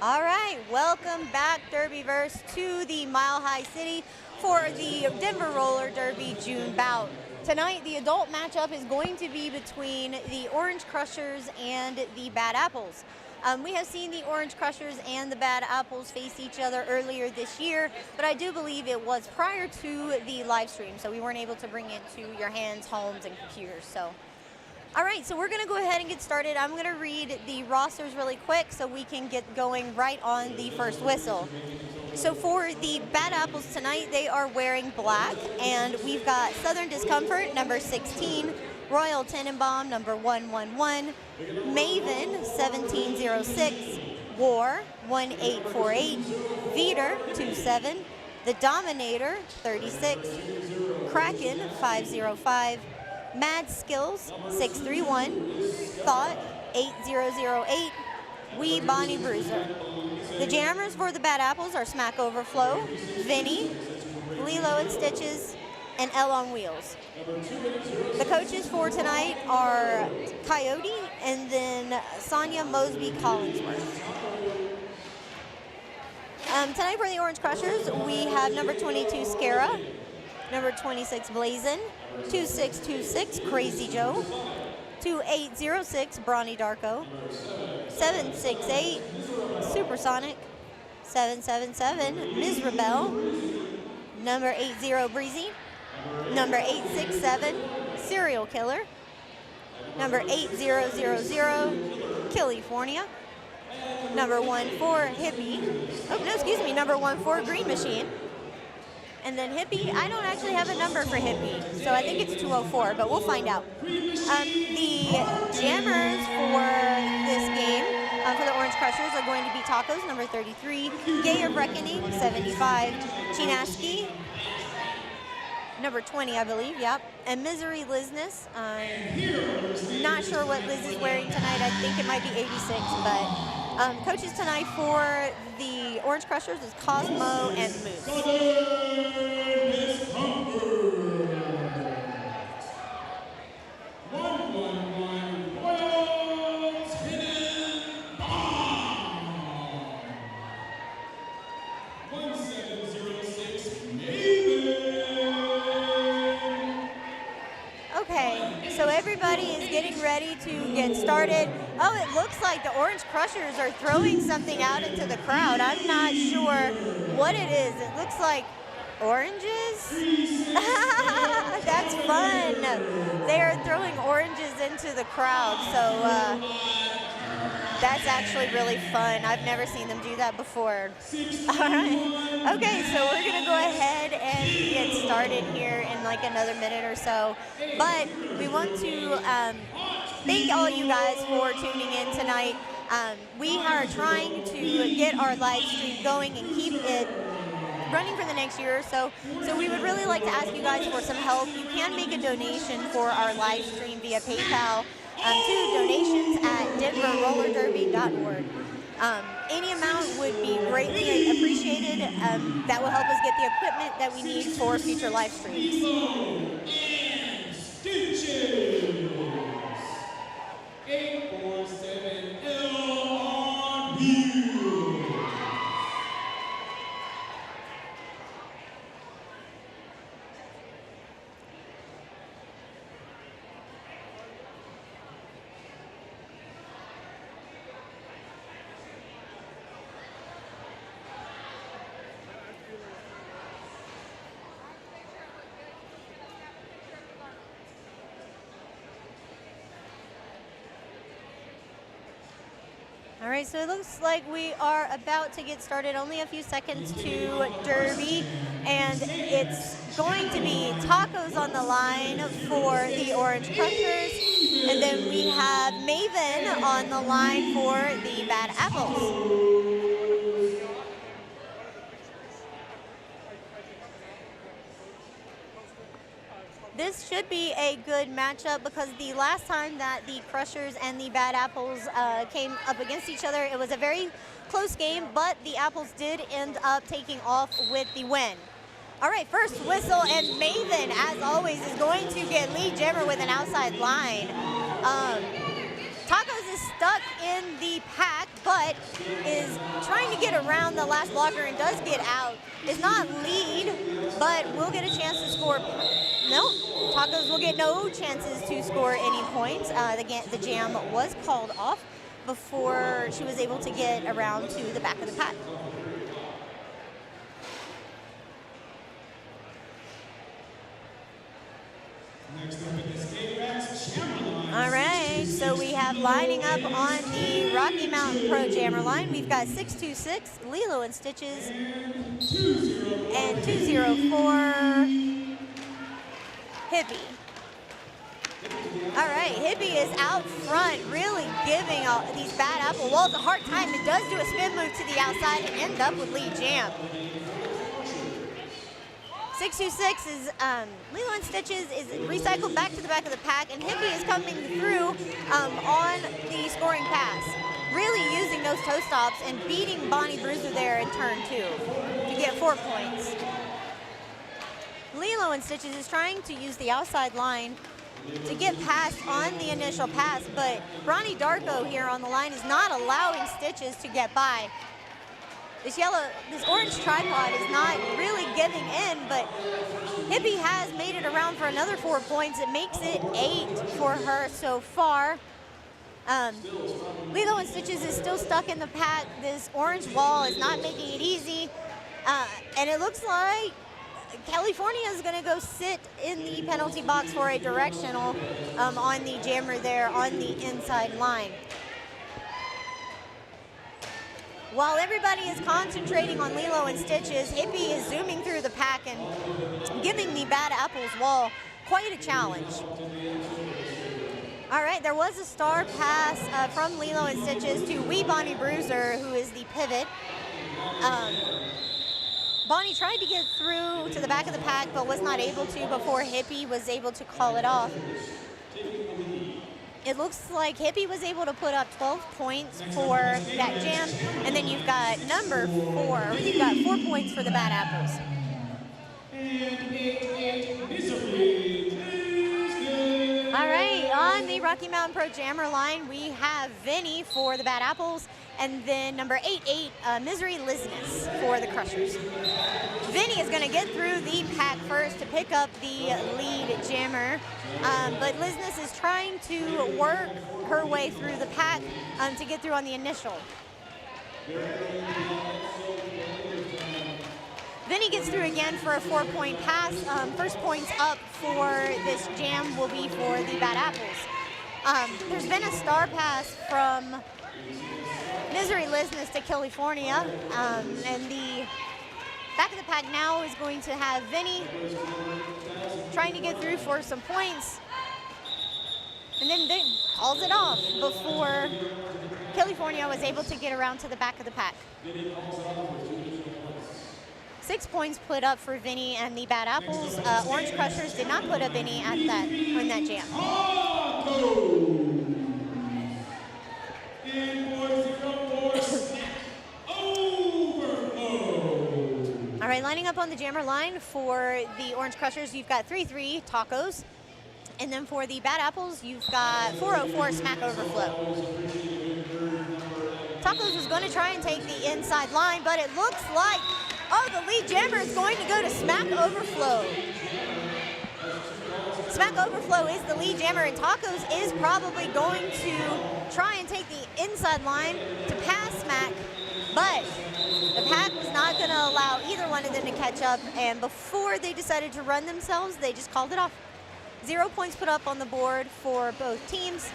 All right, welcome back, Derbyverse, to the Mile High City for the Denver Roller Derby June bout. Tonight, the adult matchup is going to be between the Orange Crushers and the Bad Apples. We have seen the Orange Crushers and the Bad Apples face each other earlier this year, but I do believe it was prior to the live stream, so we weren't able to bring it to your hands, homes, and computers. So, all right, so we're going to go ahead and get started. I'm going to read the rosters really quick so we can get going right on the first whistle. So for the Bad Apples tonight, they are wearing black, and we've got Southern Discomfort, number 16, Royal TenenBomb, number 111, Maven, 1706, War, 1848, Veeder, 27, The Dominator, 36, Kraken, 505, Mad Skills, 631, Thot, 8008, Wee Bonnie Bruiser. The jammers for the Bad Apples are Smack Overflow, Vinni, Lilo Stitches, and Thot Wheels. The coaches for tonight are Coyote and then Sonia Mosby Collinsworth. Tonight for the Orange Crushers, we have number 22 Scara, number 26 Blazin, 2626 Krazy Jo, 2806 Brawny Darko, 768 Supersonic, 777 Miserabel, number 80 Breezy, number 867 Serial Killer, number 8000 Killifornia, number 14 Hippie, oh no, excuse me, number 14 Green Machine, and then Hippie, I don't actually have a number for Hippie, so I think it's 204, but we'll find out. The jammers for this game, for the Orange Crushers, are going to be Tacos, number 33, Gay of Reckoning, 75, Chinaski, number 20, I believe, yep, and Misery Lizness. Not sure what Liz is wearing tonight. I think it might be 86, but coaches tonight for the Orange Crushers is Cosmo and Moose. So everybody is getting ready to get started. Oh, it looks like the Orange Crushers are throwing something out into the crowd. I'm not sure what it is. It looks like oranges? That's fun. They are throwing oranges into the crowd. So that's actually really fun. I've never seen them do that before. All right. Okay, so we're going to go ahead and get started here in like another minute or so. But we want to thank all you guys for tuning in tonight. We are trying to get our live stream going and keep it running for the next year or so. So we would really like to ask you guys for some help. You can make a donation for our live stream via PayPal to donations at denverrollerderby.org. Any amount would be greatly appreciated. That will help us get the equipment that we need for future live streams. Stitches. 847 on Wheels. All right, so it looks like we are about to get started. Only a few seconds to Derby, and it's going to be Tacos on the line for the Orange Crushers, and then we have Maven on the line for the Bad Apples. This should be a good matchup because the last time that the Crushers and the Bad Apples came up against each other, it was a very close game, but the Apples did end up taking off with the win. All right, first whistle, and Maven, as always, is going to get lead jammer with an outside line. Tacos is stuck in the pack, but but is trying to get around the last blocker and does get out. Is not lead, but will get a chance to score. No, Tacos will get no chances to score any points. The jam was called off before she was able to get around to the back of the pack. All right, so we have lining up on the Rocky Mountain Pro Jammer line. We've got 626, Lilo and Stitches, and 204, Hippie. All right, Hippie is out front, really giving these bad apple walls a hard time. It does do a spin move to the outside and end up with lead jam. 626 is Lilo and Stitches is recycled back to the back of the pack, and Hippie is coming through on the scoring pass, really using those toe stops and beating Bonnie Bruiser there in turn 2 to get 4 points. Lilo and Stitches is trying to use the outside line to get past on the initial pass, but Brawny Darko here on the line is not allowing Stitches to get by. This orange tripod is not really giving in, but Hippie has made it around for another 4 points. It makes it 8 for her so far. Lilo and Stitches is still stuck in the pack. This orange wall is not making it easy, and it looks like Killifornia is going to go sit in the penalty box for a directional on the jammer there on the inside line. While everybody is concentrating on Lilo and Stitches, Hippie is zooming through the pack and giving the Bad Apples wall quite a challenge. All right, there was a star pass from Lilo and Stitches to Wee Bonnie Bruiser, who is the pivot. Bonnie tried to get through to the back of the pack, but was not able to before Hippie was able to call it off. It looks like Hippie was able to put up 12 points for that jam, and then you've got number 4. You've got 4 points for the Bad Apples. All right, on the Rocky Mountain Pro Jammer line, we have Vinni for the Bad Apples, and then number 88, Misery Lizness for the Crushers. Vinni is going to get through the pack first to pick up the lead jammer, but Lizness is trying to work her way through the pack to get through on the initial. Vinni gets through again for a 4-point pass. First points up for this jam will be for the Bad Apples. There's been a star pass from Misery Lizness to Killifornia, and the back of the pack now is going to have Vinni trying to get through for some points, and then calls it off before Killifornia was able to get around to the back of the pack. 6 points put up for Vinni and the Bad Apples. Orange Crushers did not put up any in that jam. All right, lining up on the jammer line for the Orange Crushers, you've got 3-3 Tacos. And then for the Bad Apples, you've got 404 Smack Overflow. Tacos was going to try and take the inside line, but it looks like, the lead jammer is going to go to Smack Overflow. Smack Overflow is the lead jammer, and Tacos is probably going to try and take the inside line to pass Smack, but the pack was not going to allow either one of them to catch up, and before they decided to run themselves, they just called it off. 0 points put up on the board for both teams.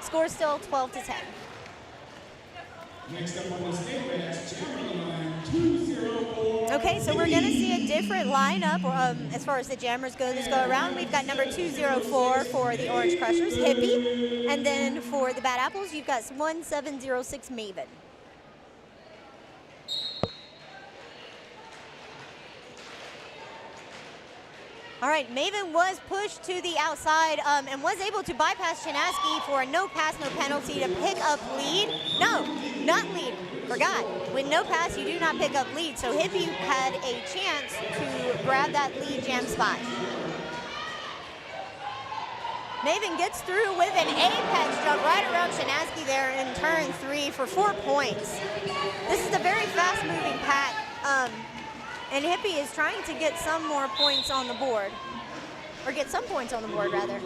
Score still 12-10. Next up on the stage, line 204. Okay, so we're going to see a different lineup as far as the jammers go this go around. We've got number 204 for the Orange Crushers, Hippie, and then for the Bad Apples, you've got 1706 Maven. All right, Maven was pushed to the outside and was able to bypass Chinaski for a no pass, no penalty to pick up lead. No, not lead, forgot. With no pass, you do not pick up lead. So Hippie had a chance to grab that lead jam spot. Maven gets through with an apex jump right around Chinaski there in turn 3 for 4 points. This is a very fast-moving pack, and Hippie is trying to get some more points on the board, or get some points on the board, rather.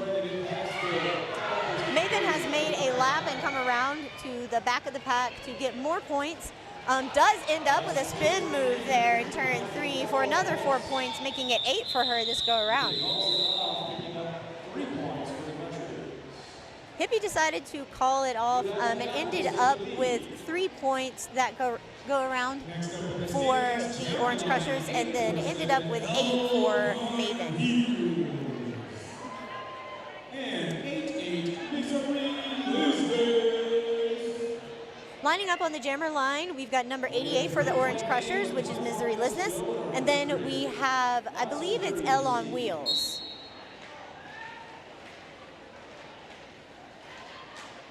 Maven has made a lap and come around to the back of the pack to get more points. Does end up with a spin move there in turn 3 for another 4 points, making it 8 for her this go around. Hippie decided to call it off and ended up with 3 points that go around for the Orange Crushers, and then ended up with 8 for Maven. Lining up on the jammer line, we've got number 88 for the Orange Crushers, which is Misery Lizness, and then we have, I believe it's L on Wheels.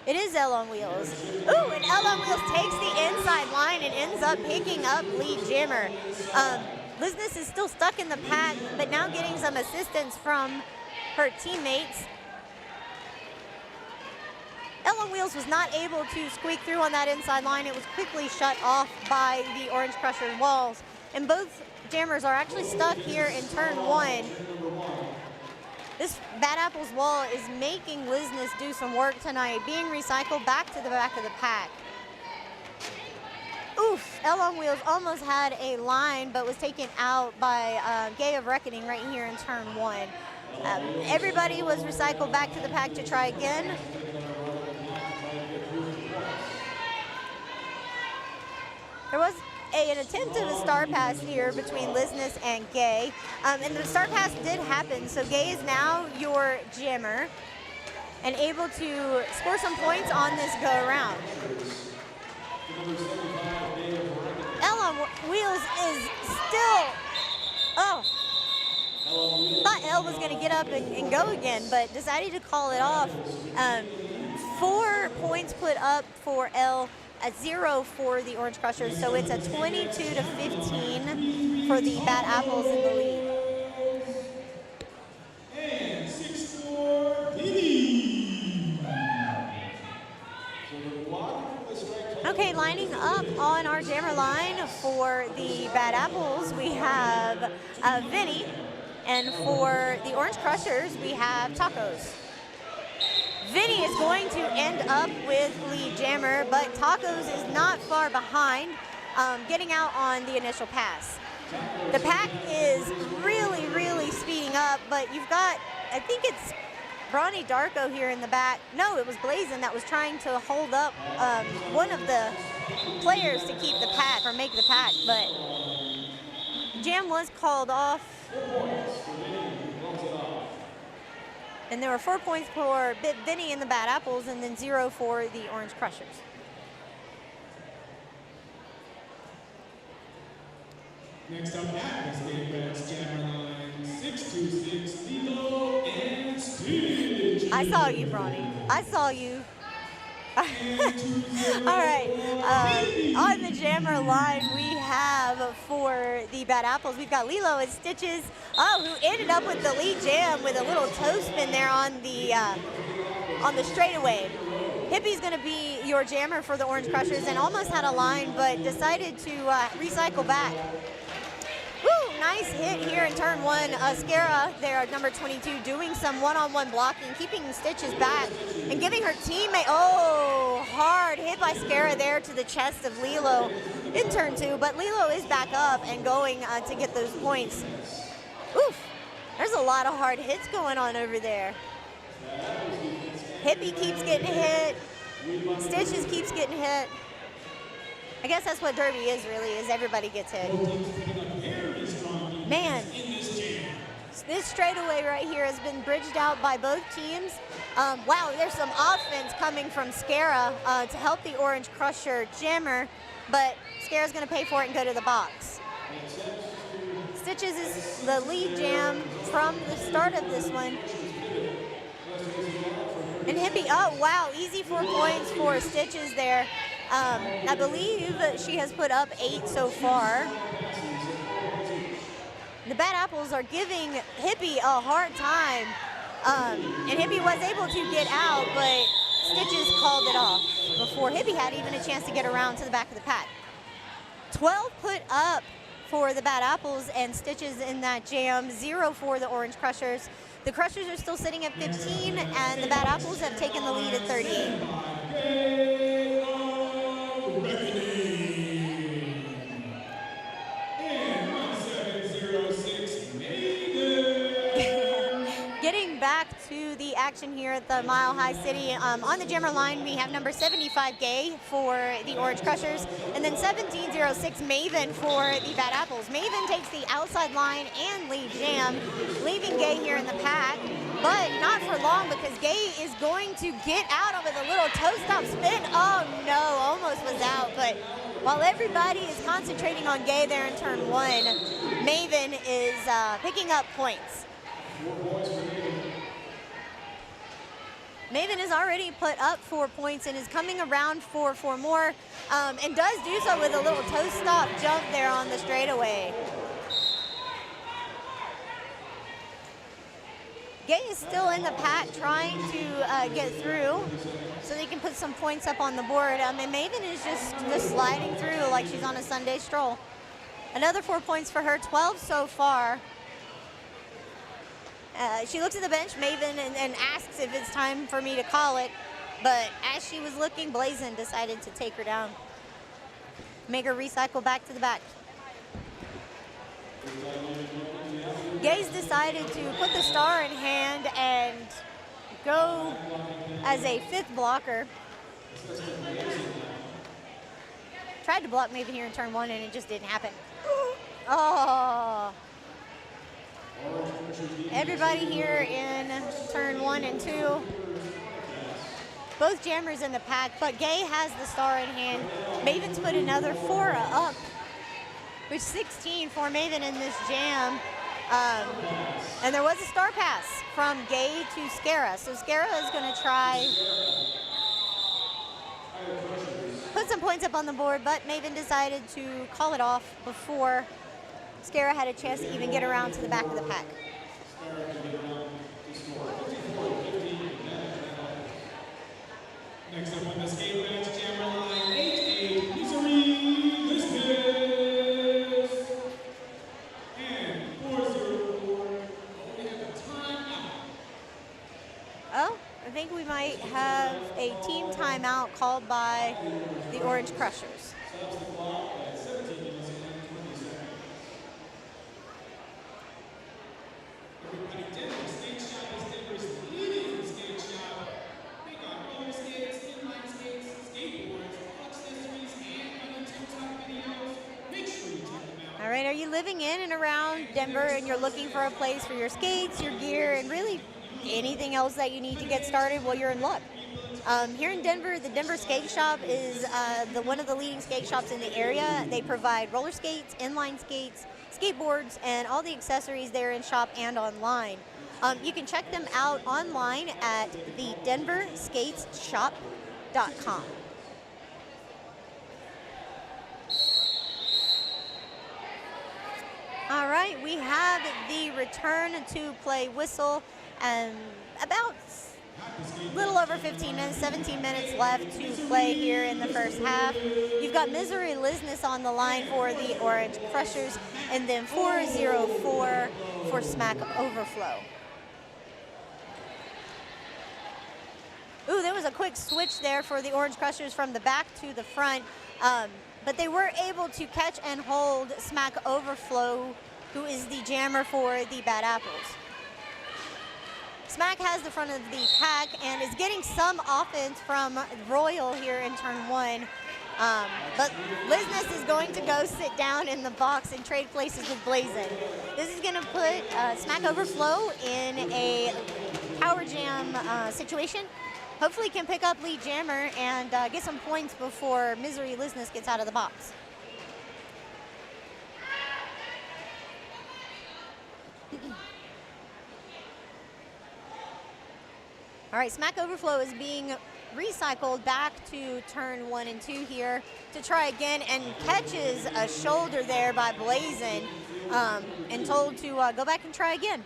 It is L on Wheels. Ooh, and L on Wheels takes the inside line and ends up picking up lead jammer. Lizness is still stuck in the pack, but now getting some assistance from her teammates. L on Wheels was not able to squeak through on that inside line. It was quickly shut off by the Orange Crusher walls. And both jammers are actually stuck here in turn 1. This Bad Apple's wall is making Lizness do some work tonight, being recycled back to the back of the pack. Oof, L on Wheels almost had a line, but was taken out by Gay of Reckoning right here in turn 1. Everybody was recycled back to the pack to try again. There was an attempt at a star pass here between Lizness and Gay, and the star pass did happen, so Gay is now your jammer and able to score some points on this go around. L on Wheels is still, thought L was going to get up and go again, but decided to call it off. 4 points put up for L, a 0 for the Orange Crushers, so it's a 22-15 for the Bad Apples in the lead. And 6-4, Vinni. Okay, lining up on our jammer line for the Bad Apples, we have Vinni, and for the Orange Crushers, we have Tacos. Vinni is going to end up with lead jammer, but Tacos is not far behind, getting out on the initial pass. The pack is really, really speeding up, but you've got, I think it's Brawny Darko here in the back. No, it was Blazin that was trying to hold up one of the players to keep the pack or make the pack, but jam was called off. And there were 4 points for Vinni and the Bad Apples, and then 0 for the Orange Crushers. Next up at the State Bets Jammer Line, 626, Lilo and Stitches. I saw you, Brawny. I saw you. All right, on the jammer line we have for the Bad Apples, we've got Lilo and Stitches, who ended up with the lead jam with a little toe spin there on the straightaway. Hippie's going to be your jammer for the Orange Crushers and almost had a line, but decided to recycle back. Woo, nice hit here in turn 1. Scara there at number 22 doing some one-on-one blocking, keeping Stitches back and giving her teammate, hard hit by Scara there to the chest of Lilo in turn 2, but Lilo is back up and going to get those points. Oof, there's a lot of hard hits going on over there. Hippie keeps getting hit, Stitches keeps getting hit. I guess that's what Derby is really, is everybody gets hit. Man, this straightaway right here has been bridged out by both teams. Wow, there's some offense coming from Scara to help the Orange Crusher jammer, but Scara's going to pay for it and go to the box. Stitches is the lead jam from the start of this one. And Hippie, wow, easy 4 points for Stitches there. I believe she has put up 8 so far. The Bad Apples are giving Hippie a hard time. And Hippie was able to get out, but Stitches called it off before Hippie had even a chance to get around to the back of the pack. 12 put up for the Bad Apples and Stitches in that jam, 0 for the Orange Crushers. The Crushers are still sitting at 15, and the Bad Apples have taken the lead at 38. Getting back to the action here at the Mile High City, on the jammer line we have number 75 Gay for the Orange Crushers, and then 1706 Maven for the Bad Apples. Maven takes the outside line and lead jam, leaving Gay here in the pack, but not for long because Gay is going to get out with a little toe stop spin. Oh no, almost was out, but while everybody is concentrating on Gay there in turn 1, Maven is picking up points. Maven has already put up 4 points and is coming around for 4 more, and does do so with a little toe stop jump there on the straightaway. Gay is still in the pack trying to get through so they can put some points up on the board. And Maven is just sliding through like she's on a Sunday stroll. Another 4 points for her, 12 so far. She looks at the bench, Maven, and asks if it's time for me to call it. But as she was looking, Blazin decided to take her down. Make her recycle back to the back. Gay's decided to put the star in hand and go as a 5th blocker. Tried to block Maven here in turn 1 and it just didn't happen. Oh. Everybody here in turn 1 and 2. Both jammers in the pack, but Gay has the star in hand. Maven's put another 4 up, which 16 for Maven in this jam. And there was a star pass from Gay to Scara. So Scara is going to try put some points up on the board, but Maven decided to call it off before Scara had a chance to even get around to the back of the pack. Next up on the skate match, jammer line 8-8, Misery Lizness. And 404, we have a timeout. Oh, I think we might have a team timeout called by the Orange Crushers. Stops the clock at 17 minutes and 20 seconds. Everybody, Denver Skate Shop is Denver's leading skate shop. They got roller skates, inline skates, skateboards, accessories, and other TikTok videos. Make sure you check them out. All right, are you living in and around Denver and you're looking for a place for your skates, your gear, and really anything else that you need to get started? Well, you're in luck. Here in Denver, the Denver Skate Shop is one of the leading skate shops in the area. They provide roller skates, inline skates, skateboards, and all the accessories there in shop and online. You can check them out online at the denverskatesshop.com. All right, we have the return to play whistle, and about a little over 15 minutes, 17 minutes left to play here in the first half. You've got Misery Lizness on the line for the Orange Crushers, and then 404 for Smack Overflow. Ooh, there was a quick switch there for the Orange Crushers from the back to the front, but they were able to catch and hold Smack Overflow, who is the jammer for the Bad Apples. Smack has the front of the pack and is getting some offense from Royal here in turn 1. But Lizness is going to go sit down in the box and trade places with Blazin. This is going to put Smack Overflow in a power jam situation. Hopefully can pick up lead jammer and get some points before Misery Lizness gets out of the box. All right, Smack Overflow is being recycled back to turn 1 and 2 here to try again, and catches a shoulder there by Blazin, and told to go back and try again.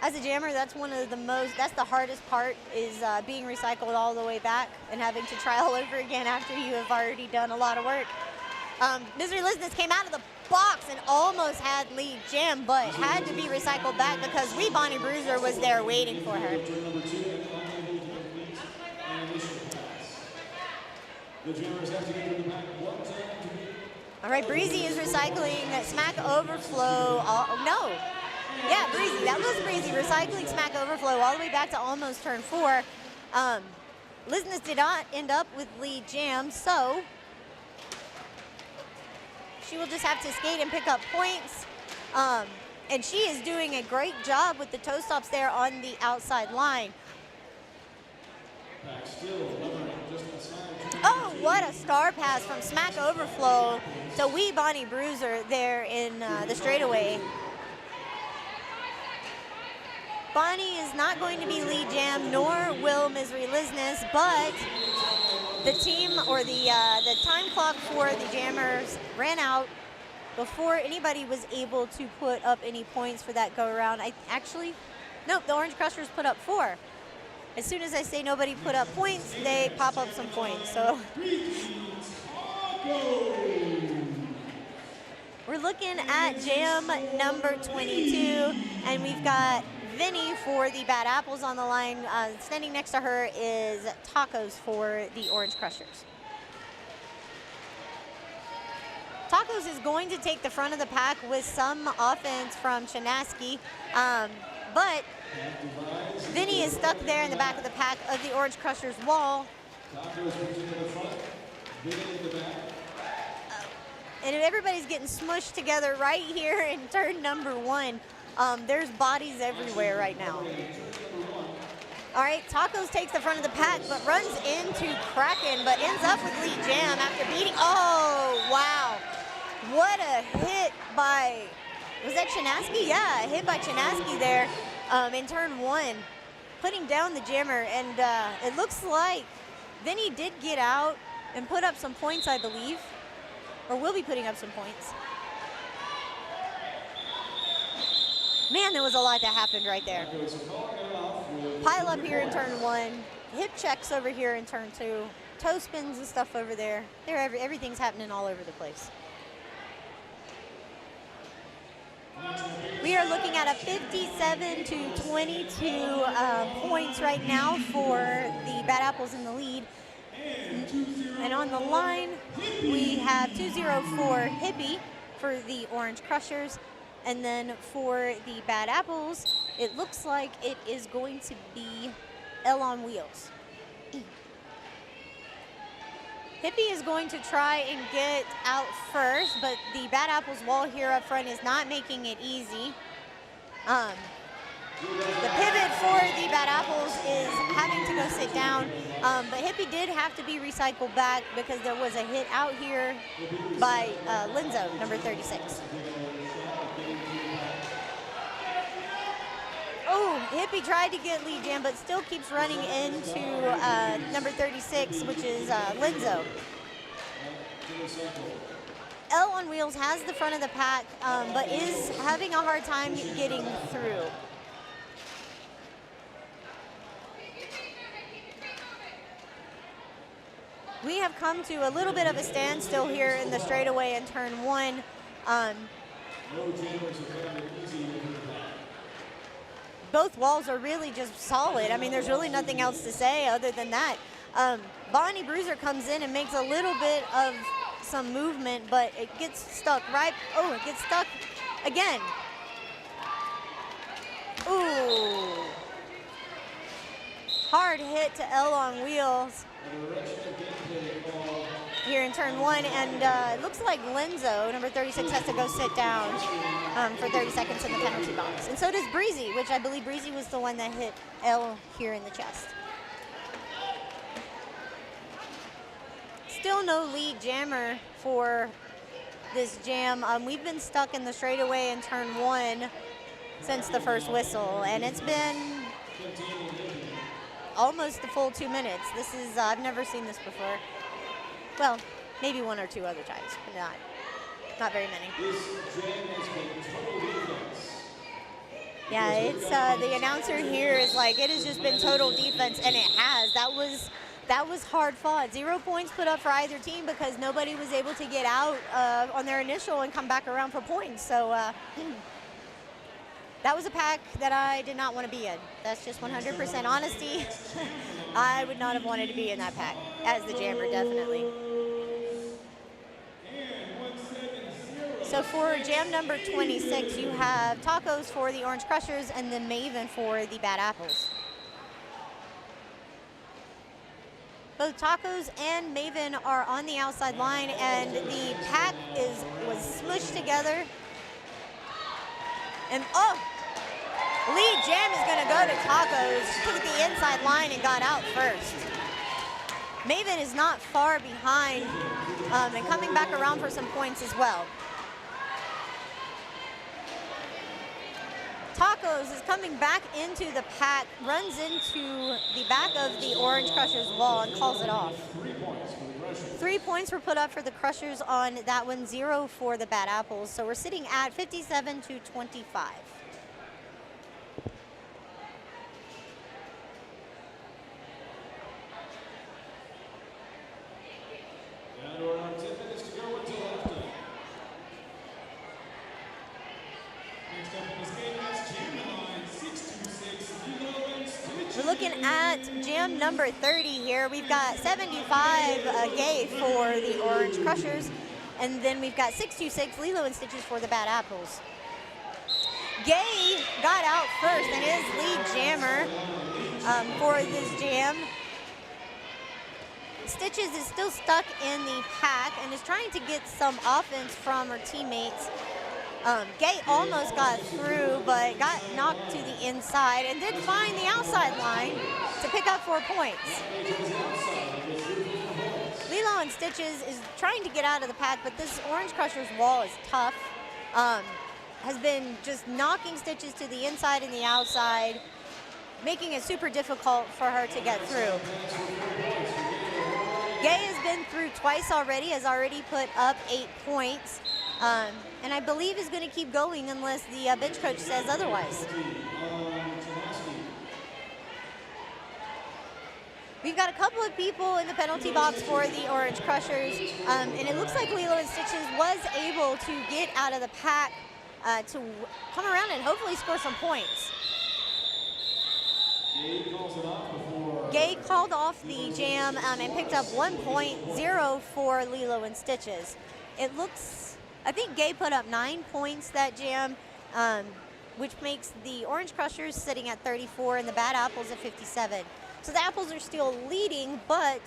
As a jammer, that's that's the hardest part, is being recycled all the way back and having to try all over again after you have already done a lot of work. Misery Lizness came out of the box and almost had lead jam, but had to be recycled back because Wee Bonnie Bruiser was there waiting for her. All right, Breezy is recycling Smack Overflow. No. Yeah, Breezy. That was Breezy recycling Smack Overflow all the way back to almost turn 4. Lizness did not end up with lead jam, so she will just have to skate and pick up points. And she is doing a great job with the toe stops there on the outside line. Oh, what a star pass from Smack Overflow to Wee Bonnie Bruiser there in the straightaway. Bonnie is not going to be lead jam, nor will Misery Lizness, but the team, or the time clock for the jammers ran out before anybody was able to put up any points for that go-around. Nope, the Orange Crushers put up 4. As soon as I say nobody put up points, they pop up some points. So we're looking at jam number 22, and we've got Vinni for the Bad Apples on the line. Standing next to her is Tacos for the Orange Crushers. Tacos is going to take the front of the pack with some offense from Chinaski, but Vinni is stuck there in the back of the pack of the Orange Crushers wall. And everybody's getting smushed together right here in turn number 1. There's bodies everywhere right now. All right, Tacos takes the front of the pack, but runs into Kraken, but ends up with lead jam after beating. Oh, wow. What a hit by, was that Chinaski? Yeah, a hit by Chinaski there in turn 1, putting down the jammer. And it looks like Vinni did get out and put up some points, I believe, or will be putting up some points. Man, there was a lot that happened right there. Pile up here in turn 1, hip checks over here in turn 2, toe spins and stuff over there. Everything's happening all over the place. We are looking at a 57 to 22 points right now for the Bad Apples in the lead. And on the line, we have 204 Hippie for the Orange Crushers. And then for the Bad Apples, it looks like it is going to be L on Wheels. Hippie is going to try and get out first, but the Bad Apples wall here up front is not making it easy. The pivot for the Bad Apples is having to go sit down, but Hippie did have to be recycled back because there was a hit out here by Linzo, number 36. Oh, Hippie tried to get lead jam, but still keeps running into number 36, which is Linzo. L on Wheels has the front of the pack, but is having a hard time getting through. We have come to a little bit of a standstill here in the straightaway in turn 1. Both walls are really just solid. I mean, there's really nothing else to say other than that. Bonnie Bruiser comes in and makes a little bit of some movement, but it gets stuck right. Oh, it gets stuck again. Ooh. Hard hit to L on Wheels here in turn 1, and it looks like Linzo, number 36, has to go sit down for 30 seconds in the penalty box. And so does Breezy, which I believe Breezy was the one that hit L here in the chest. Still no lead jammer for this jam. We've been stuck in the straightaway in turn 1 since the first whistle, and it's been almost the full 2 minutes. This is, I've never seen this before. Well, maybe 1 or 2 other times, but not very many. This jam has been total defense. Yeah, it's the announcer here is like, it has just been total defense, and it has. That was hard fought. 0 points put up for either team because nobody was able to get out on their initial and come back around for points. So that was a pack that I did not want to be in. That's just 100% honesty. I would not have wanted to be in that pack as the jammer, definitely. So for jam number 26, you have Tacos for the Orange Crushers and then Maven for the Bad Apples. Both Tacos and Maven are on the outside line, and the pack was smushed together. And lead jam is gonna go to Tacos. She took it the inside line and got out first. Maven is not far behind and coming back around for some points as well. Tacos is coming back into the pack, runs into the back of the Orange Crushers wall and calls it off. 3 points were put up for the Crushers on that one, 0 for the Bad Apples. So we're sitting at 57 to 25. And around 10 minutes to go until halftime. Next up on the skate, that's jam line 626, Lilo and Stitches. We're looking at jam number 30 here. We've got 75 Gay for the Orange Crushers, and then we've got 626 Lilo and Stitches for the Bad Apples. Gay got out first and is lead jammer for this jam. Stitches is still stuck in the pack and is trying to get some offense from her teammates. Gay almost got through, but got knocked to the inside and did find the outside line to pick up 4 points. Lilo and Stitches is trying to get out of the pack, but this Orange Crushers wall is tough. Has been just knocking Stitches to the inside and the outside, making it super difficult for her to get through. Gay has been through twice already, has already put up 8 points, and I believe is going to keep going unless the bench coach says otherwise. We've got a couple of people in the penalty box for the Orange Crushers, and it looks like Lilo and Stitches was able to get out of the pack to come around and hopefully score some points. Gay called off the jam and picked up 1 point, 0 for Lilo and Stitches. It looks, I think Gay put up 9 points that jam, which makes the Orange Crushers sitting at 34 and the Bad Apples at 57. So the Apples are still leading, but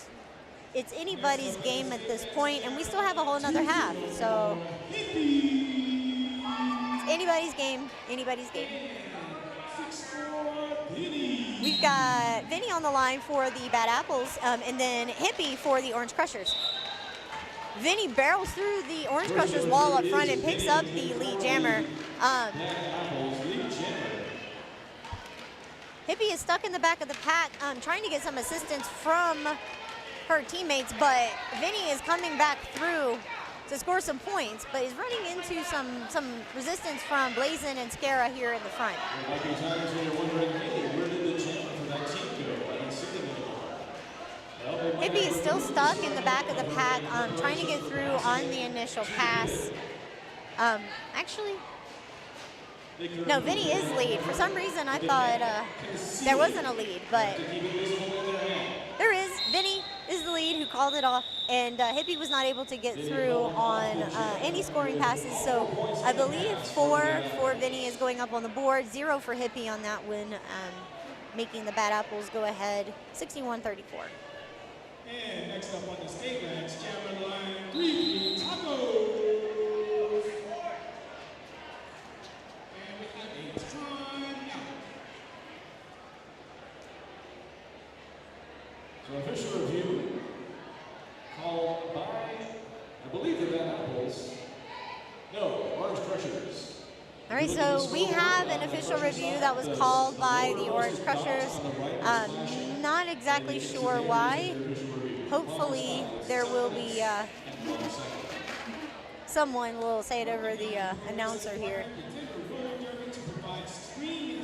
it's anybody's game at this point, and we still have a whole nother half. So it's anybody's game, anybody's game. We've got Vinni on the line for the Bad Apples, and then Hippie for the Orange Crushers. Vinni barrels through the Orange Crushers wall up front and picks up the lead jammer. Hippie is stuck in the back of the pack, trying to get some assistance from her teammates, but Vinni is coming back through to score some points, but is running into some resistance from Blazin and Scara here in the front. Hippie is still stuck in the back of the pack, trying to get through on the initial pass. Actually, no, Vinni is lead. For some reason, I thought there wasn't a lead, but there is. Vinni is the lead who called it off, and Hippie was not able to get through on any scoring passes. So I believe 4 for Vinni is going up on the board, 0 for Hippie on that one, making the Bad Apples go ahead 61-34. And next up on the skate racks, jammer line 3, Tacos. And we have a time out. So official review called by, I believe the Bad Apples. No, Orange Crushers. All right, so we have an official review that was called by the Orange Crushers. Not exactly sure why. Hopefully there will be someone will say it over the announcer here. To provide screen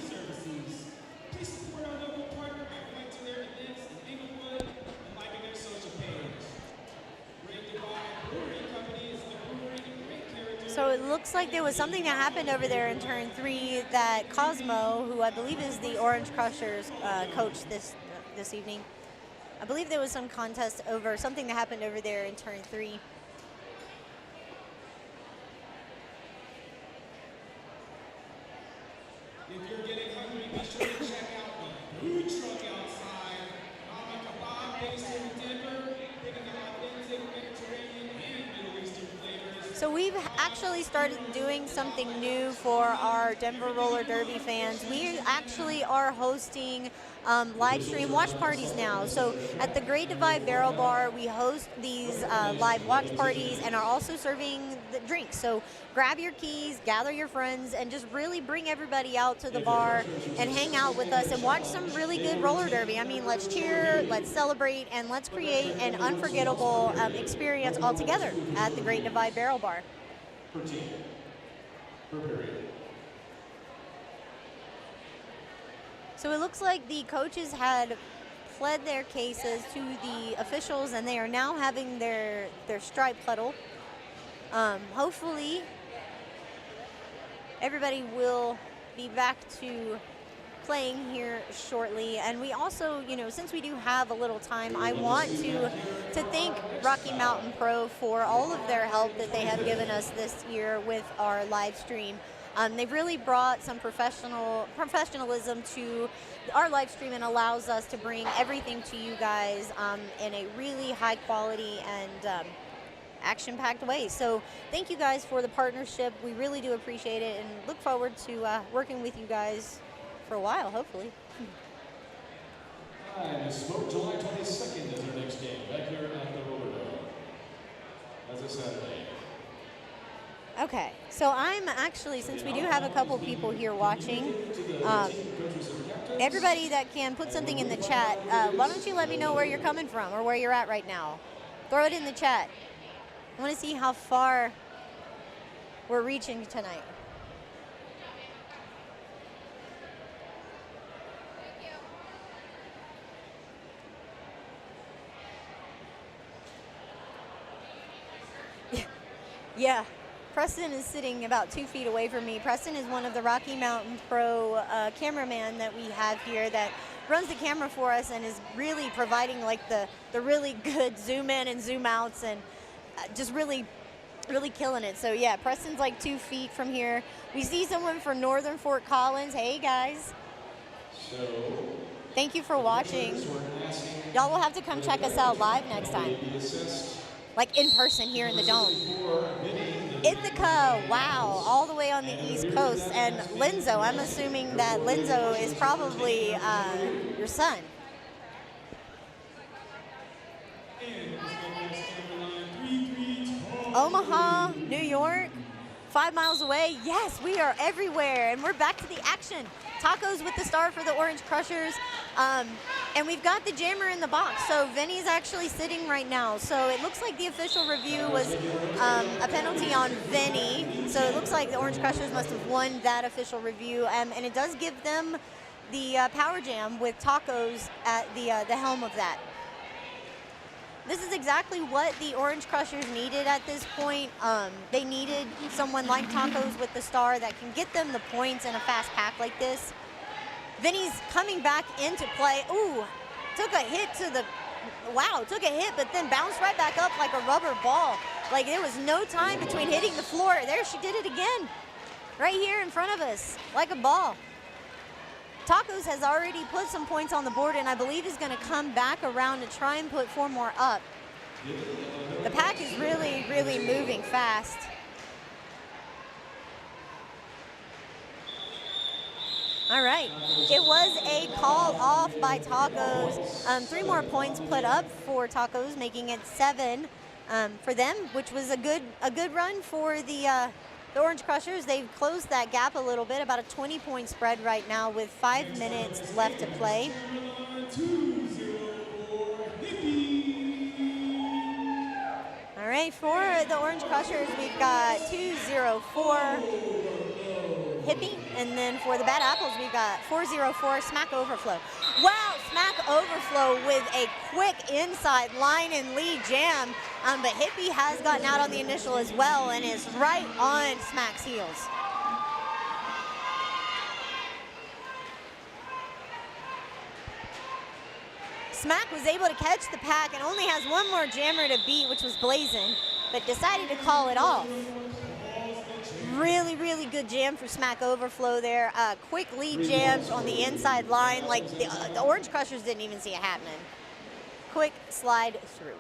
So it looks like there was something that happened over there in turn 3 that Cosmo, who I believe is the Orange Crushers coach this evening, I believe there was some contest over something that happened over there in turn 3. If you're getting hungry, be sure to check out the food truck outside. Mama Kebab based here in Denver, picking up authentic Mediterranean and Middle Eastern flavors. So we've actually started doing something new for our Denver Roller Derby fans. We actually are hosting live stream watch parties now. So at the Great Divide Barrel Bar, we host these live watch parties and are also serving the drinks. So grab your keys, gather your friends, and just really bring everybody out to the bar and hang out with us and watch some really good roller derby. I mean, let's cheer, let's celebrate, and let's create an unforgettable experience all together at the Great Divide Barrel Bar. Per team. Per period. So it looks like the coaches had pled their cases to the officials, and they are now having their stripe huddle. Hopefully, everybody will be back to playing here shortly. And we also, you know, since we do have a little time, I want to thank Rocky Mountain Pro for all of their help that they have given us this year with our live stream. They've really brought some professionalism to our live stream and allows us to bring everything to you guys in a really high quality and action-packed way. So thank you guys for the partnership. We really do appreciate it and look forward to working with you guys for a while, hopefully. And Smoke July 22nd is our next game, back here at the Roller Dome. That's a Saturday. Okay, so I'm actually, since we do have a couple people here watching, everybody that can put something in the chat, why don't you let me know where you're coming from or where you're at right now? Throw it in the chat. I want to see how far we're reaching tonight. Yeah. Preston is sitting about 2 feet away from me. Preston is one of the Rocky Mountain Pro cameraman that we have here that runs the camera for us and is really providing like the really good zoom in and zoom outs and just really killing it. So yeah, Preston's like 2 feet from here. We see someone from Northern Fort Collins. Hey guys. Thank you for watching. Y'all will have to come check us out live next time. Like in person here in the Dome. Ithaca, wow, all the way on the East Coast. And Linzo, I'm assuming that Linzo is probably your son. Omaha, New York, 5 miles away. Yes, we are everywhere, and we're back to the action. Tacos with the star for the Orange Crushers. And we've got the jammer in the box. So Vinny's actually sitting right now. So it looks like the official review was a penalty on Vinny. So it looks like the Orange Crushers must have won that official review. And it does give them the power jam with Tacos at the helm of that. This is exactly what the Orange Crushers needed at this point. They needed someone like Tacos with the star that can get them the points in a fast pack like this. Vinny's coming back into play. Ooh, took a hit took a hit, but then bounced right back up like a rubber ball. Like there was no time between hitting the floor. There she did it again, right here in front of us, like a ball. Tacos has already put some points on the board, and I believe is going to come back around to try and put 4 more up. The pack is really, really moving fast. All right, it was a call off by Tacos. 3 more points put up for Tacos, making it 7 for them, which was a good run for the Orange Crushers. They've closed that gap a little bit, about a 20-point spread right now with 5 minutes left to play. All right, for the Orange Crushers, we've got 204 Hippie, and then for the Bad Apples, we've got 404 Smack Overflow. Wow, Smack Overflow with a quick inside line and lead jam, but Hippie has gotten out on the initial as well and is right on Smack's heels. Smack was able to catch the pack and only has one more jammer to beat, which was Blazin, but decided to call it off. Really, really good jam for Smack Overflow there. Quick lead jams on the inside line, like the Orange Crushers didn't even see it happening. Quick slide through.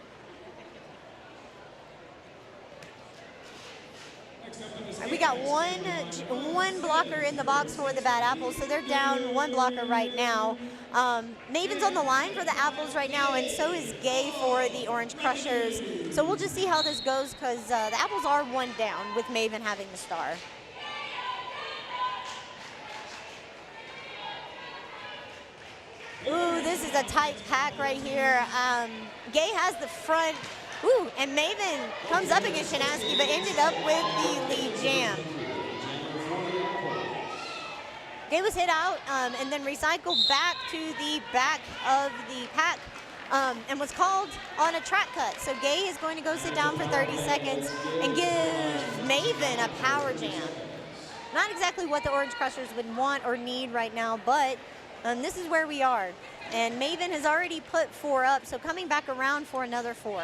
We got one blocker in the box for the Bad Apples, so they're down one blocker right now. Maven's on the line for the Apples right now, and so is Gay for the Orange Crushers. So we'll just see how this goes, because the Apples are one down with Maven having the star. Ooh, this is a tight pack right here. Gay has the front. Ooh, and Maven comes up against Chinaski, but ended up with the lead jam. Gay was hit out and then recycled back to the back of the pack and was called on a track cut. So Gay is going to go sit down for 30 seconds and give Maven a power jam. Not exactly what the Orange Crushers would want or need right now, but this is where we are. And Maven has already put 4 up, so coming back around for another 4.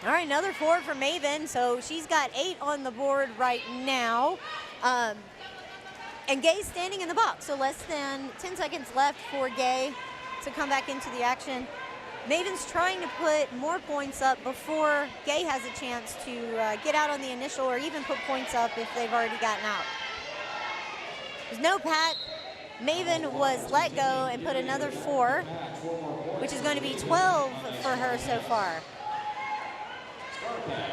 All right, another 4 for Maven, so she's got 8 on the board right now. And Gay's standing in the box, so less than 10 seconds left for Gay to come back into the action. Maven's trying to put more points up before Gay has a chance to get out on the initial or even put points up if they've already gotten out. There's no pack. Maven was let go and put another 4, which is going to be 12 for her so far.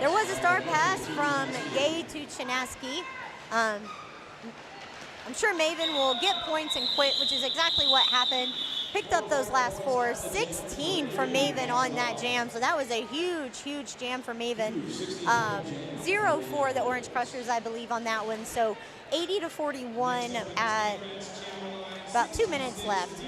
There was a star pass from Gay to Chinaski. I'm sure Maven will get points and quit, which is exactly what happened. Picked up those last 4, 16 for Maven on that jam, so that was a huge, huge jam for Maven. 0 for the Orange Crushers, I believe, on that one, so 80 to 41 at about 2 minutes left.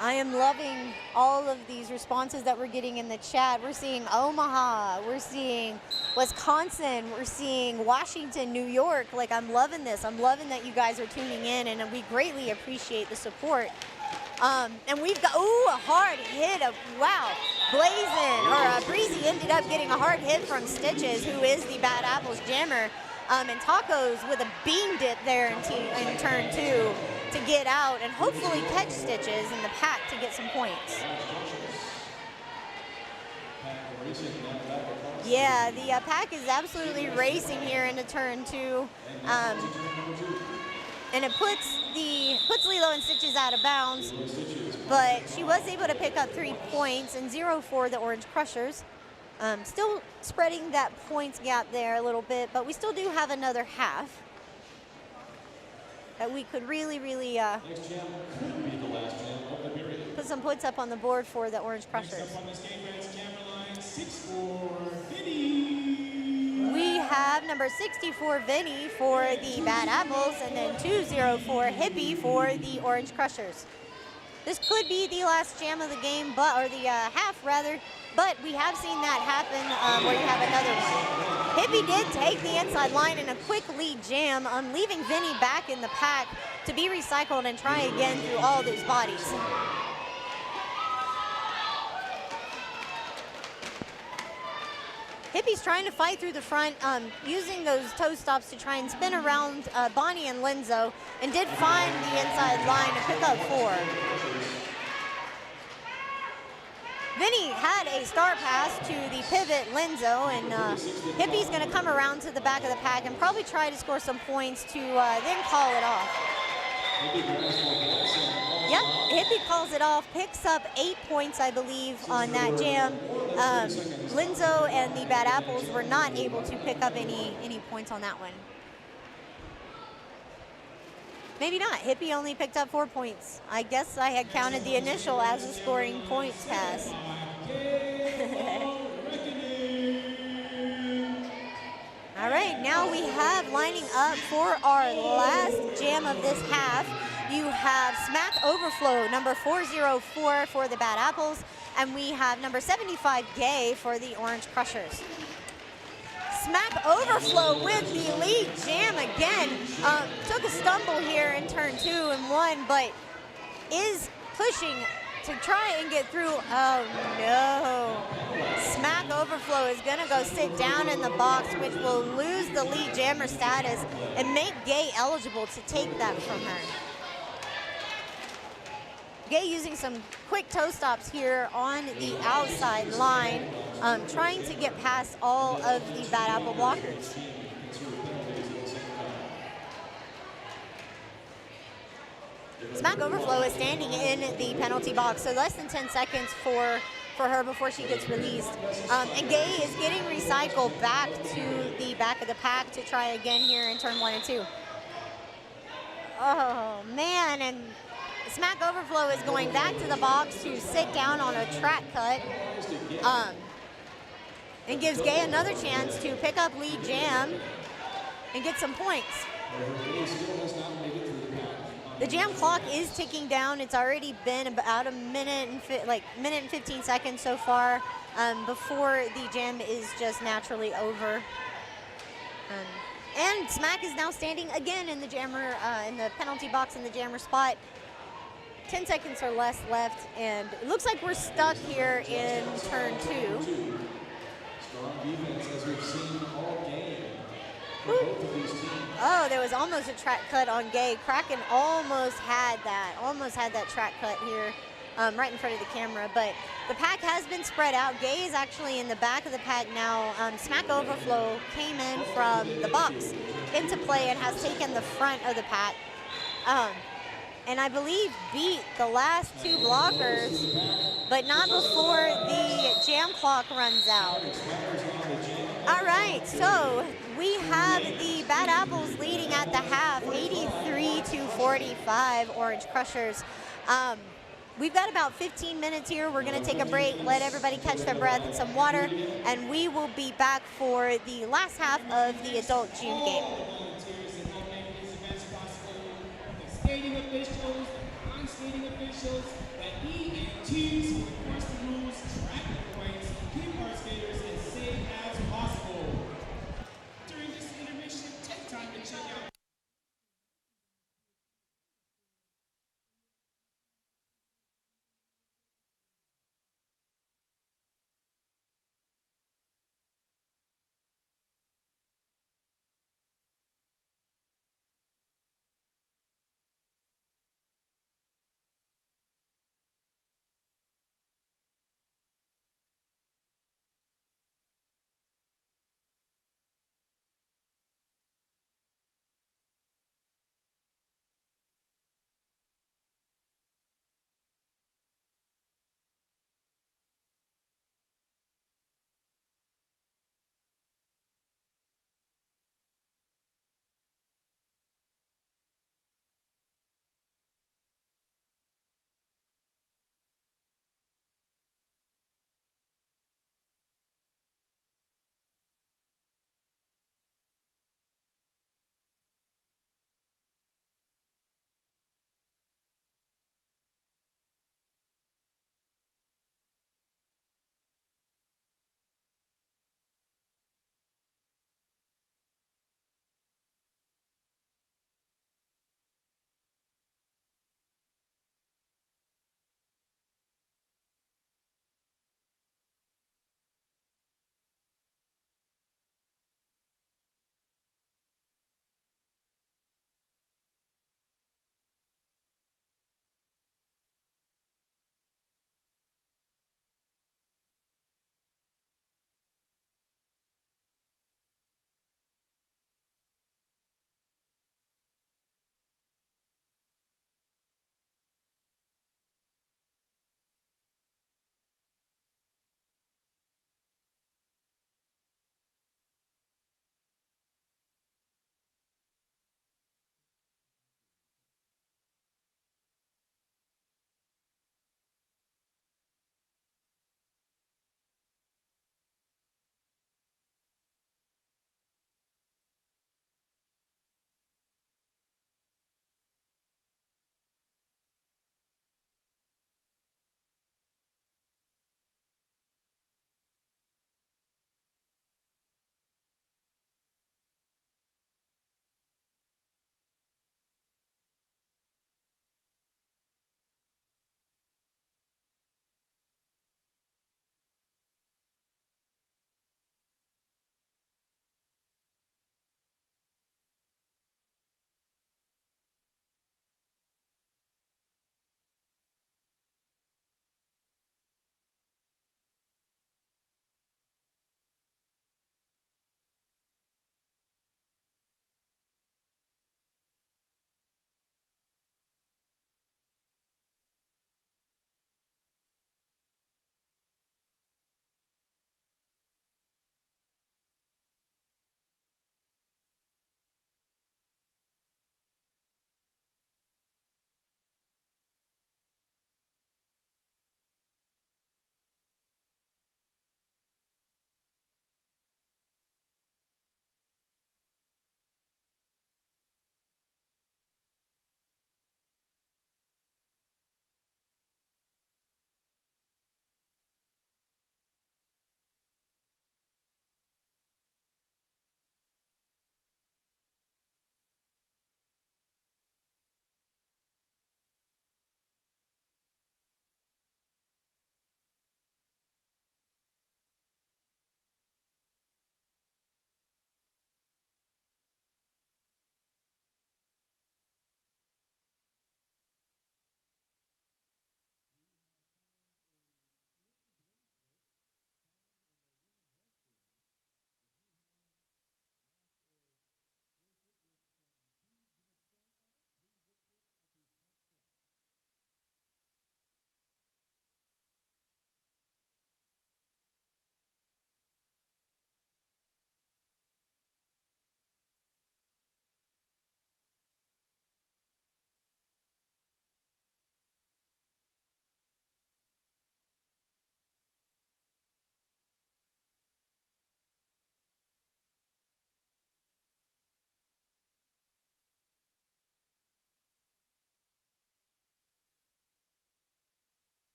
I am loving all of these responses that we're getting in the chat. We're seeing Omaha, we're seeing Wisconsin, we're seeing Washington, New York. Like, I'm loving this. I'm loving that you guys are tuning in, and we greatly appreciate the support. And we've got, ooh, a hard hit of, wow, Blazin, or Breezy ended up getting a hard hit from Stitches, who is the Bad Apples jammer. And Tacos with a beam dip there in turn 2 to get out and hopefully catch Stitches in the pack to get some points. Yeah, the pack is absolutely racing here into turn 2. And it puts Lilo and Stitches out of bounds, but she was able to pick up 3 points and 0 for the Orange Crushers. Still spreading that points gap there a little bit, but we still do have another half that we could really, really put some points up on the board for the Orange Crushers. We have number 64, Vinni, for the Bad Apples, and then 204, Hippie, for the Orange Crushers. This could be the last jam of the game, or the half rather, but we have seen that happen where you have another one. Hippie did take the inside line in a quick lead jam, leaving Vinni back in the pack to be recycled and try again through all those bodies. Hippie's trying to fight through the front, using those toe stops to try and spin around Bonnie and Linzo, and did find the inside line to pick up 4. Vinni had a star pass to the pivot Linzo, and Hippie's going to come around to the back of the pack and probably try to score some points to then call it off. Yep, Hippie calls it off, picks up 8 points, I believe, on that jam. Linzo and the Bad Apples were not able to pick up any points on that one. Maybe not. Hippie only picked up 4 points. I guess I had counted the initial as a scoring points pass. All right, now we have lining up for our last jam of this half. You have Smack Overflow, number 404 for the Bad Apples, and we have number 75, Gay, for the Orange Crushers. Smack Overflow with the lead jam again. Took a stumble here in turn 2 and 1, but is pushing to try and get through. Oh no. Smack Overflow is gonna go sit down in the box, which will lose the lead jammer status and make Gay eligible to take that from her. Gay using some quick toe stops here on the outside line, trying to get past all of the Bad Apple blockers. Smack Overflow is standing in the penalty box, so less than 10 seconds for her before she gets released. And Gay is getting recycled back to the back of the pack to try again here in turn 1 and 2. Oh man, and Smack Overflow is going back to the box to sit down on a track cut, and gives Gay another chance to pick up lead jam and get some points. The jam clock is ticking down. It's already been about a minute and 15 seconds so far before the jam is just naturally over. And Smack is now standing again in the jammer, in the penalty box in the jammer spot. 10 seconds or less left, and it looks like we're stuck here in turn 2. Strong defense as we've seen all game from both of these teams. Oh, there was almost a track cut on Gay. Kraken almost had that track cut here right in front of the camera, but the pack has been spread out. Gay is actually in the back of the pack now. Smack Overflow came in from the box into play and has taken the front of the pack. And I believe beat the last 2 blockers, but not before the jam clock runs out. All right, so we have the Bad Apples leading at the half, 83-45, Orange Crushers. We've got about 15 minutes here. We're gonna take a break, let everybody catch their breath and some water, and we will be back for the last half of the adult June game. Skating officials, non-skating officials, the E and T's who enforce the rules, track the points, keep our skaters as safe as possible. During this intermission, take time to check out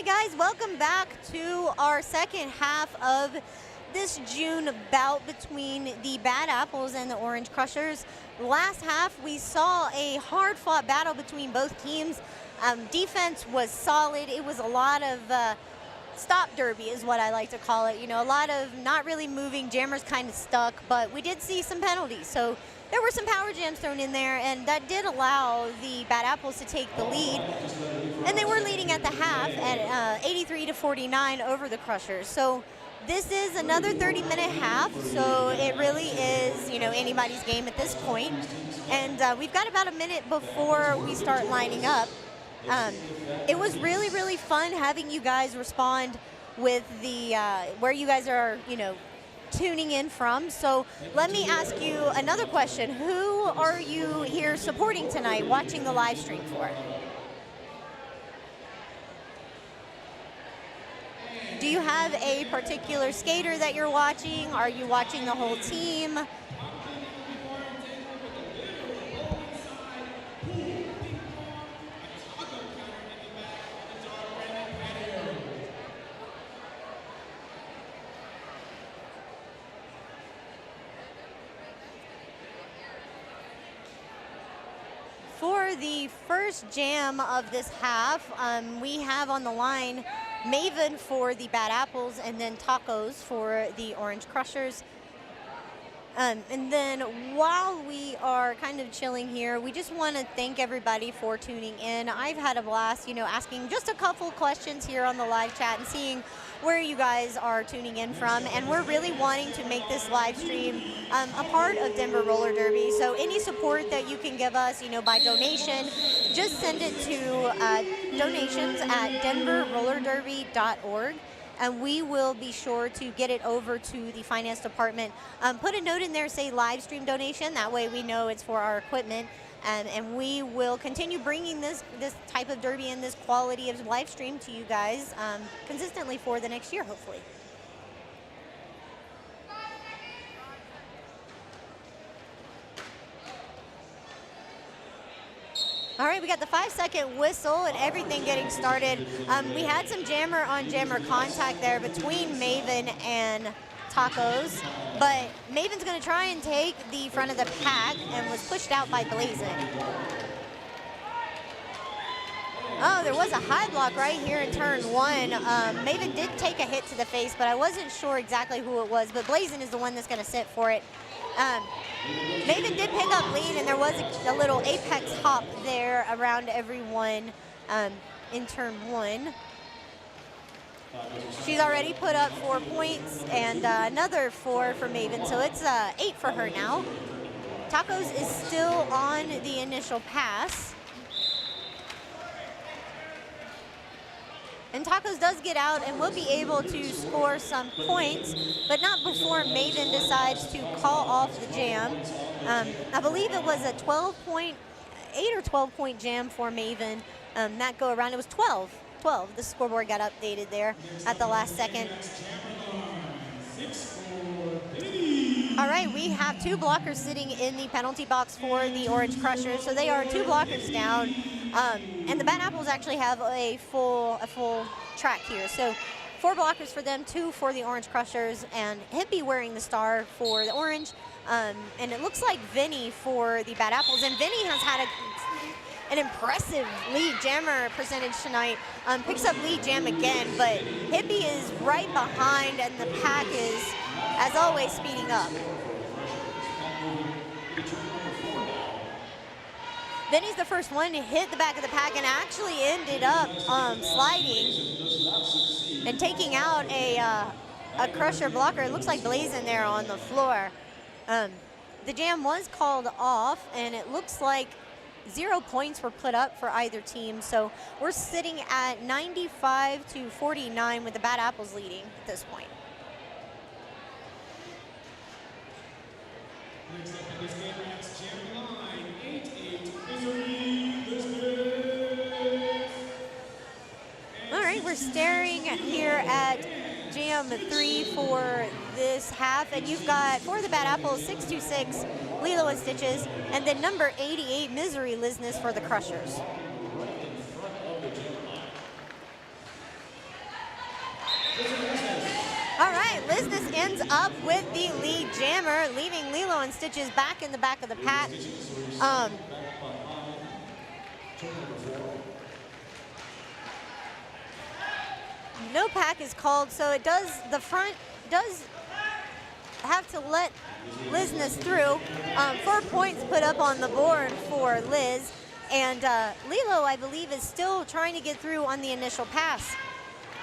right, guys, welcome back to our second half of this June bout between the Bad Apples and the Orange Crushers. Last half, we saw a hard-fought battle between both teams. Defense was solid. It was a lot of stop derby is what I like to call it. You know, a lot of not really moving, jammers kind of stuck, but we did see some penalties. So there were some power jams thrown in there, and that did allow the Bad Apples to take the lead. And they were leading at the half at 83-49 over the Crushers. So this is another 30-minute half, so it really is, you know, anybody's game at this point. And we've got about a minute before we start lining up. It was really, really fun having you guys respond with the where you guys are, you know, tuning in from. So let me ask you another question. Who are you here supporting tonight, watching the live stream for? Do you have a particular skater that you're watching? Are you watching the whole team? For the first jam of this half, we have on the line Maven for the Bad Apples and then Tacos for the Orange Crushers. And then while we are kind of chilling here, we just want to thank everybody for tuning in. I've had a blast, you know, asking just a couple questions here on the live chat and seeing where you guys are tuning in from. And we're really wanting to make this live stream a part of Denver Roller Derby. So any support that you can give us, you know, by donation, just send it to donations at denverrollerderby.org. And we will be sure to get it over to the finance department. Put a note in there, say live stream donation. That way we know it's for our equipment. And we will continue bringing this type of derby and this quality of live stream to you guys consistently for the next year, hopefully. All right, we got the 5-second whistle and everything getting started. We had some jammer-on-jammer contact there between Maven and Tacos, but Maven's going to try and take the front of the pack and was pushed out by Blazin. Oh, there was a high block right here in turn one. Maven did take a hit to the face, but I wasn't sure exactly who it was, but Blazin is the one that's going to sit for it. Maven did pick up lead, and there was a little apex hop there around everyone in turn one. She's already put up 4 points and another 4 for Maven, so it's 8 for her now. Tacos is still on the initial pass. And Tacos does get out and will be able to score some points, but not before Maven decides to call off the jam. I believe it was a 8 or 12-point jam for Maven. That go around, it was 12. The scoreboard got updated there at the last second. All right, we have 2 blockers sitting in the penalty box for the Orange Crushers, so they are 2 blockers down. And the Bad Apples actually have a full track here. So 4 blockers for them, 2 for the Orange Crushers, and Hippie wearing the star for the Orange. And it looks like Vinni for the Bad Apples. And Vinni has had an impressive lead jammer percentage tonight. Picks up lead jam again, but Hippie is right behind, and the pack is, as always, speeding up. Vinni's the first one to hit the back of the pack and actually ended up sliding and taking out a Crusher blocker. It looks like Blazin there on the floor. The jam was called off, and it looks like 0 points were put up for either team. So we're sitting at 95-49 with the Bad Apples leading at this point. Next up in this game, that's jam line 8-8, Misery Lizness. All right, we're staring here at jam 3 for this half, and you've got, for the Bad Apples, 626, Lilo Stitches, and then number 88, Misery Lizness for the Crushers. comes up with the lead jammer, leaving Lilo and Stitches back in the back of the pack. No pack is called, so it does, the front does have to let Lizness through. 4 points put up on the board for Liz, and Lilo, I believe, is still trying to get through on the initial pass.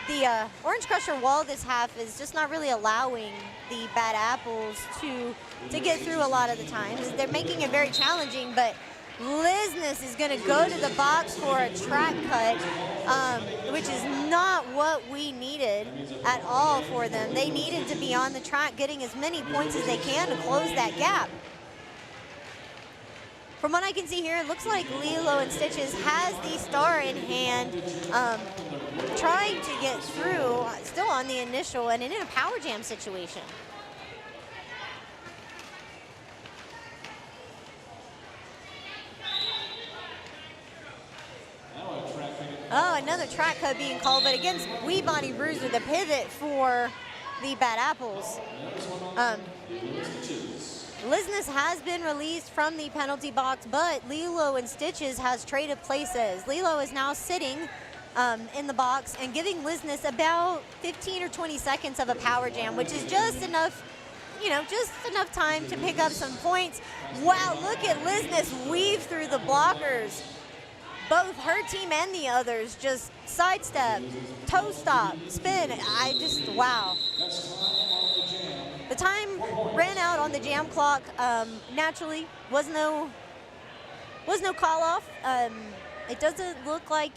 The Orange Crusher wall this half is just not really allowing the Bad Apples to get through a lot of the times. They're making it very challenging, but Lizness is going to go to the box for a track cut, which is not what we needed at all for them. They needed to be on the track getting as many points as they can to close that gap. From what I can see here, it looks like Lilo and Stitches has the star in hand, trying to get through, still on the initial and in a power jam situation. Oh, another track cut being called, but against Wee Bonnie Bruiser, the pivot for the Bad Apples. Lizness has been released from the penalty box, but Lilo and Stitches has traded places. Lilo is now sitting in the box and giving Lizness about 15 or 20 seconds of a power jam, which is just enough, you know, just enough time to pick up some points. Wow, look at Lizness weave through the blockers. Both her team and the others just sidestep, toe stop, spin. Wow. The time ran out on the jam clock. Naturally, was no call off. It doesn't look like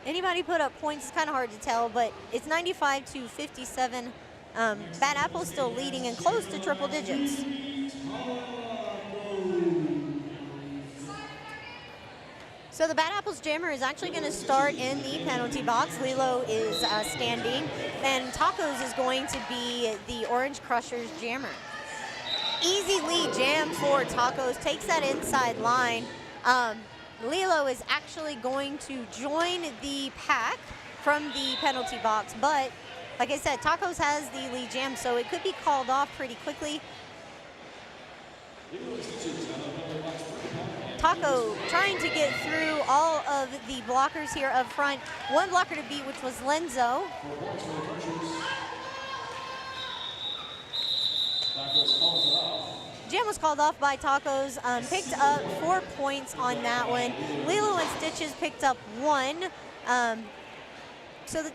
anybody put up points. It's kind of hard to tell, but it's 95 to 57. Bad Apple still leading and close to triple digits. So the Bad Apples jammer is actually going to start in the penalty box. Lilo is standing, and Tacos is going to be the Orange Crushers jammer. Easy lead jam for Tacos, takes that inside line. Lilo is actually going to join the pack from the penalty box, but like I said, Tacos has the lead jam, so it could be called off pretty quickly. Taco trying to get through all of the blockers here up front. One blocker to beat, which was Lenzo. Jam was called off by Tacos, picked up 4 points on that one. Lilo and Stitches picked up 1. So the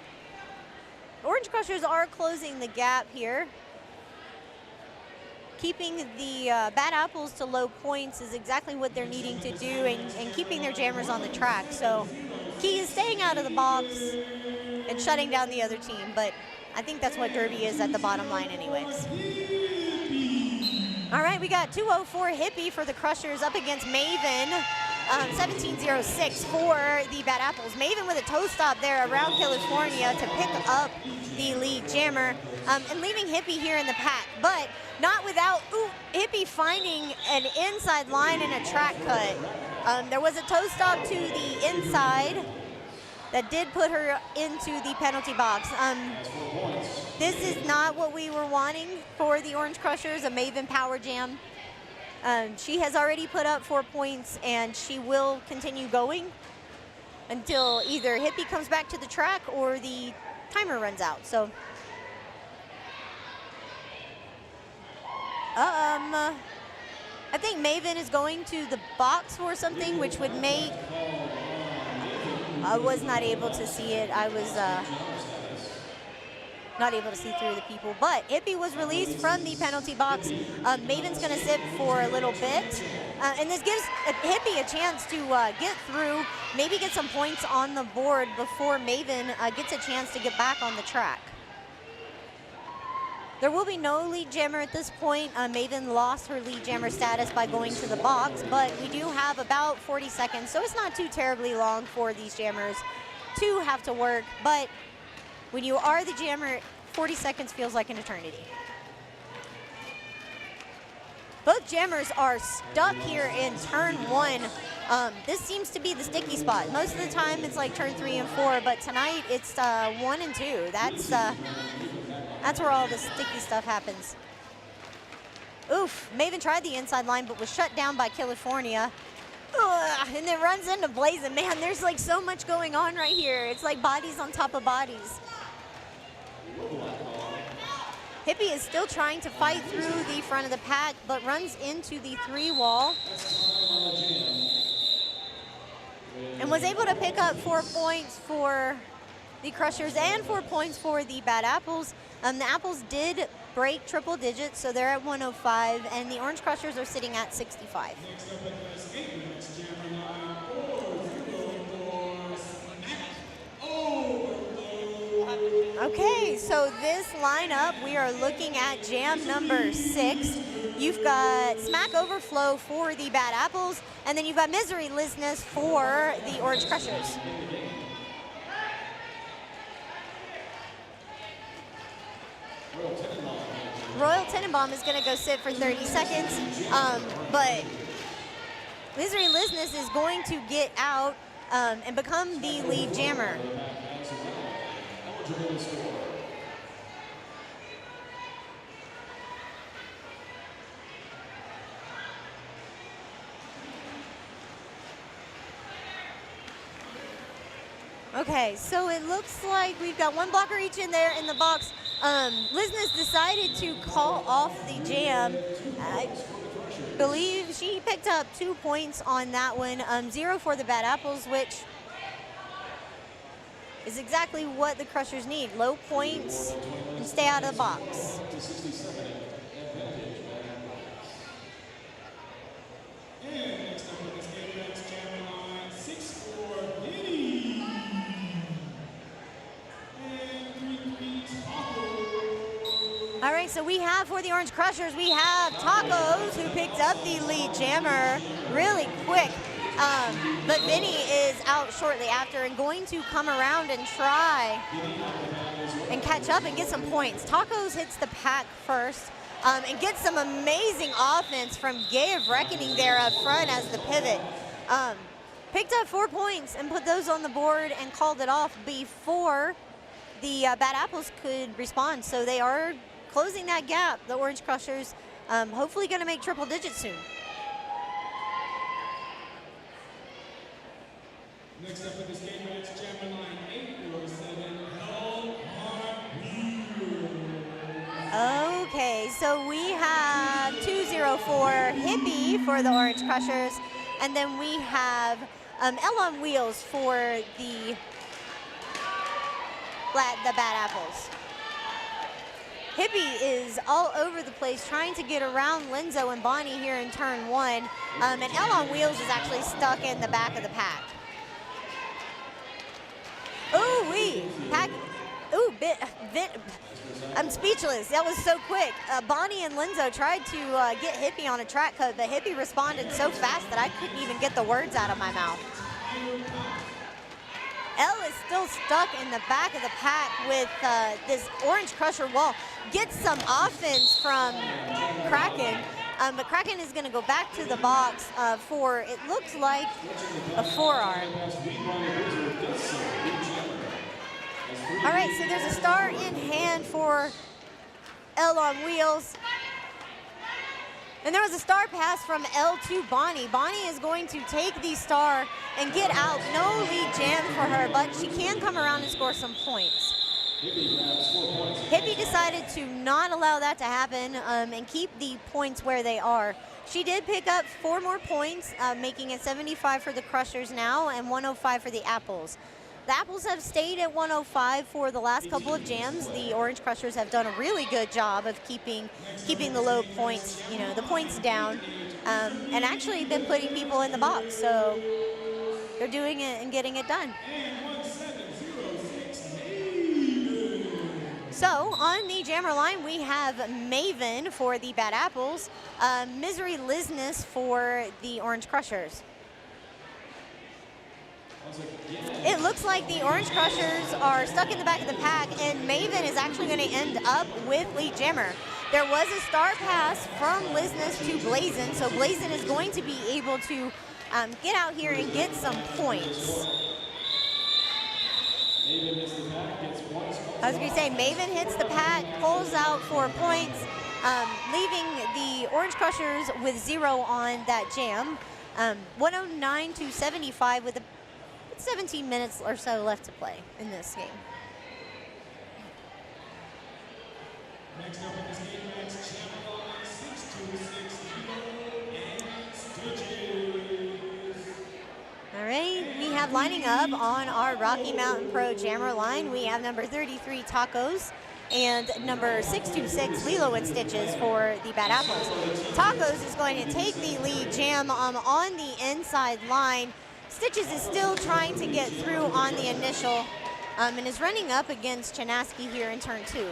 Orange Crushers are closing the gap here. Keeping the Bad Apples to low points is exactly what they're needing to do, and keeping their jammers on the track. So key is staying out of the box and shutting down the other team, but I think that's what Derby is at the bottom line anyways. All right, we got 204 Hippie for the Crushers up against Maven. 1706 for the Bad Apples. Maven with a toe stop there around Killifornia to pick up the lead jammer, and leaving Hippie here in the pack, but not without Hippie finding an inside line and a track cut. There was a toe stop to the inside that did put her into the penalty box. This is not what we were wanting for the Orange Crushers, a Maven power jam. She has already put up 4 points, and she will continue going until either Hippie comes back to the track or the timer runs out. So, I think Maven is going to the box for something, which would make, I was not able to see it. I was not able to see through the people, but Hippie was released from the penalty box. Maven's gonna sit for a little bit, and this gives Hippie a chance to get through, maybe get some points on the board before Maven gets a chance to get back on the track. There will be no lead jammer at this point. Maven lost her lead jammer status by going to the box, but we do have about 40 seconds, so it's not too terribly long for these jammers to have to work, but when you are the jammer, 40 seconds feels like an eternity. Both jammers are stuck here in turn 1. This seems to be the sticky spot. Most of the time it's like turn 3 and 4, but tonight it's 1 and 2. That's where all the sticky stuff happens. Oof, Maven tried the inside line, but was shut down by Killifornia. Ugh, and then runs into Blazin. Man, there's like so much going on right here. It's like bodies on top of bodies. Hippie is still trying to fight through the front of the pack, but runs into the 3 wall. And was able to pick up 4 points for the Crushers and 4 points for the Bad Apples. The Apples did break triple digits, so they're at 105, and the Orange Crushers are sitting at 65. Next up at the skate match, Jammer line 4-0 Smack Overflow. Okay, so this lineup, we are looking at jam number 6. You've got Smack Overflow for the Bad Apples, and then you've got Misery Lizness for the Orange Crushers. Royal TenenBomb is going to go sit for 30 seconds, but Misery Lizness is going to get out and become the lead jammer. Okay, so it looks like we've got 1 blocker each in there in the box. Lizness decided to call off the jam. I believe she picked up 2 points on that one, 0 for the Bad Apples, which is exactly what the Crushers need. Low points and stay out of the box. And next up in this game, that's Jammer line 6-4 Vinni. And 3-3 Tacos. All right, so we have for the Orange Crushers, we have Tacos, who picked up the lead jammer really quick. But Vinni is out shortly after and going to come around and try and catch up and get some points. Tacos hits the pack first and gets some amazing offense from Gay of Reckoning there up front as the pivot. Picked up 4 points and put those on the board and called it off before the Bad Apples could respond. So they are closing that gap. The Orange Crushers hopefully going to make triple digits soon. Next up in this game, it's Jammer line 847 Wheels. Okay, so we have 204 Hippie for the Orange Crushers, and then we have L on Wheels for the Bad Apples. Hippie is all over the place trying to get around Lenzo and Bonnie here in turn 1, and L on Wheels is actually stuck in the back of the pack. Ooh, I'm speechless. That was so quick. Bonnie and Lenzo tried to get Hippie on a track cut, but Hippie responded so fast that I couldn't even get the words out of my mouth. L is still stuck in the back of the pack with this Orange Crusher wall. Gets some offense from Kraken, but Kraken is going to go back to the box for, it looks like, a forearm. All right, so there's a star in hand for L on Wheels. And there was a star pass from L to Bonnie. Bonnie is going to take the star and get out. No lead jam for her, but she can come around and score some points. Hippie decided to not allow that to happen and keep the points where they are. She did pick up 4 more points, making it 75 for the Crushers now and 105 for the Apples. The Apples have stayed at 105 for the last couple of jams. The Orange Crushers have done a really good job of keeping the low points, the points down, and actually been putting people in the box. So they're doing it and getting it done. So on the jammer line, we have Maven for the Bad Apples, Misery Lizness for the Orange Crushers. It looks like the Orange Crushers are stuck in the back of the pack, and Maven is actually going to end up with lead jammer. There was a star pass from Lizness to Blazin, so Blazin is going to be able to get out here and get some points. Maven hits the pack, gets points. I was going to say, Maven hits the pack, pulls out 4 points, leaving the Orange Crushers with 0 on that jam. 109 to 75 with 17 minutes or so left to play in this game. Next up in this game match, Champion 626 Lilo Stitches. All right, we have lining up on our Rocky Mountain Pro Jammer line. We have number 33 Tacos and number 626 Lilo and Stitches for the Bad Apples. Tacos is going to take the lead jam on the inside line. Stitches is still trying to get through on the initial and is running up against Chinaski here in turn 2.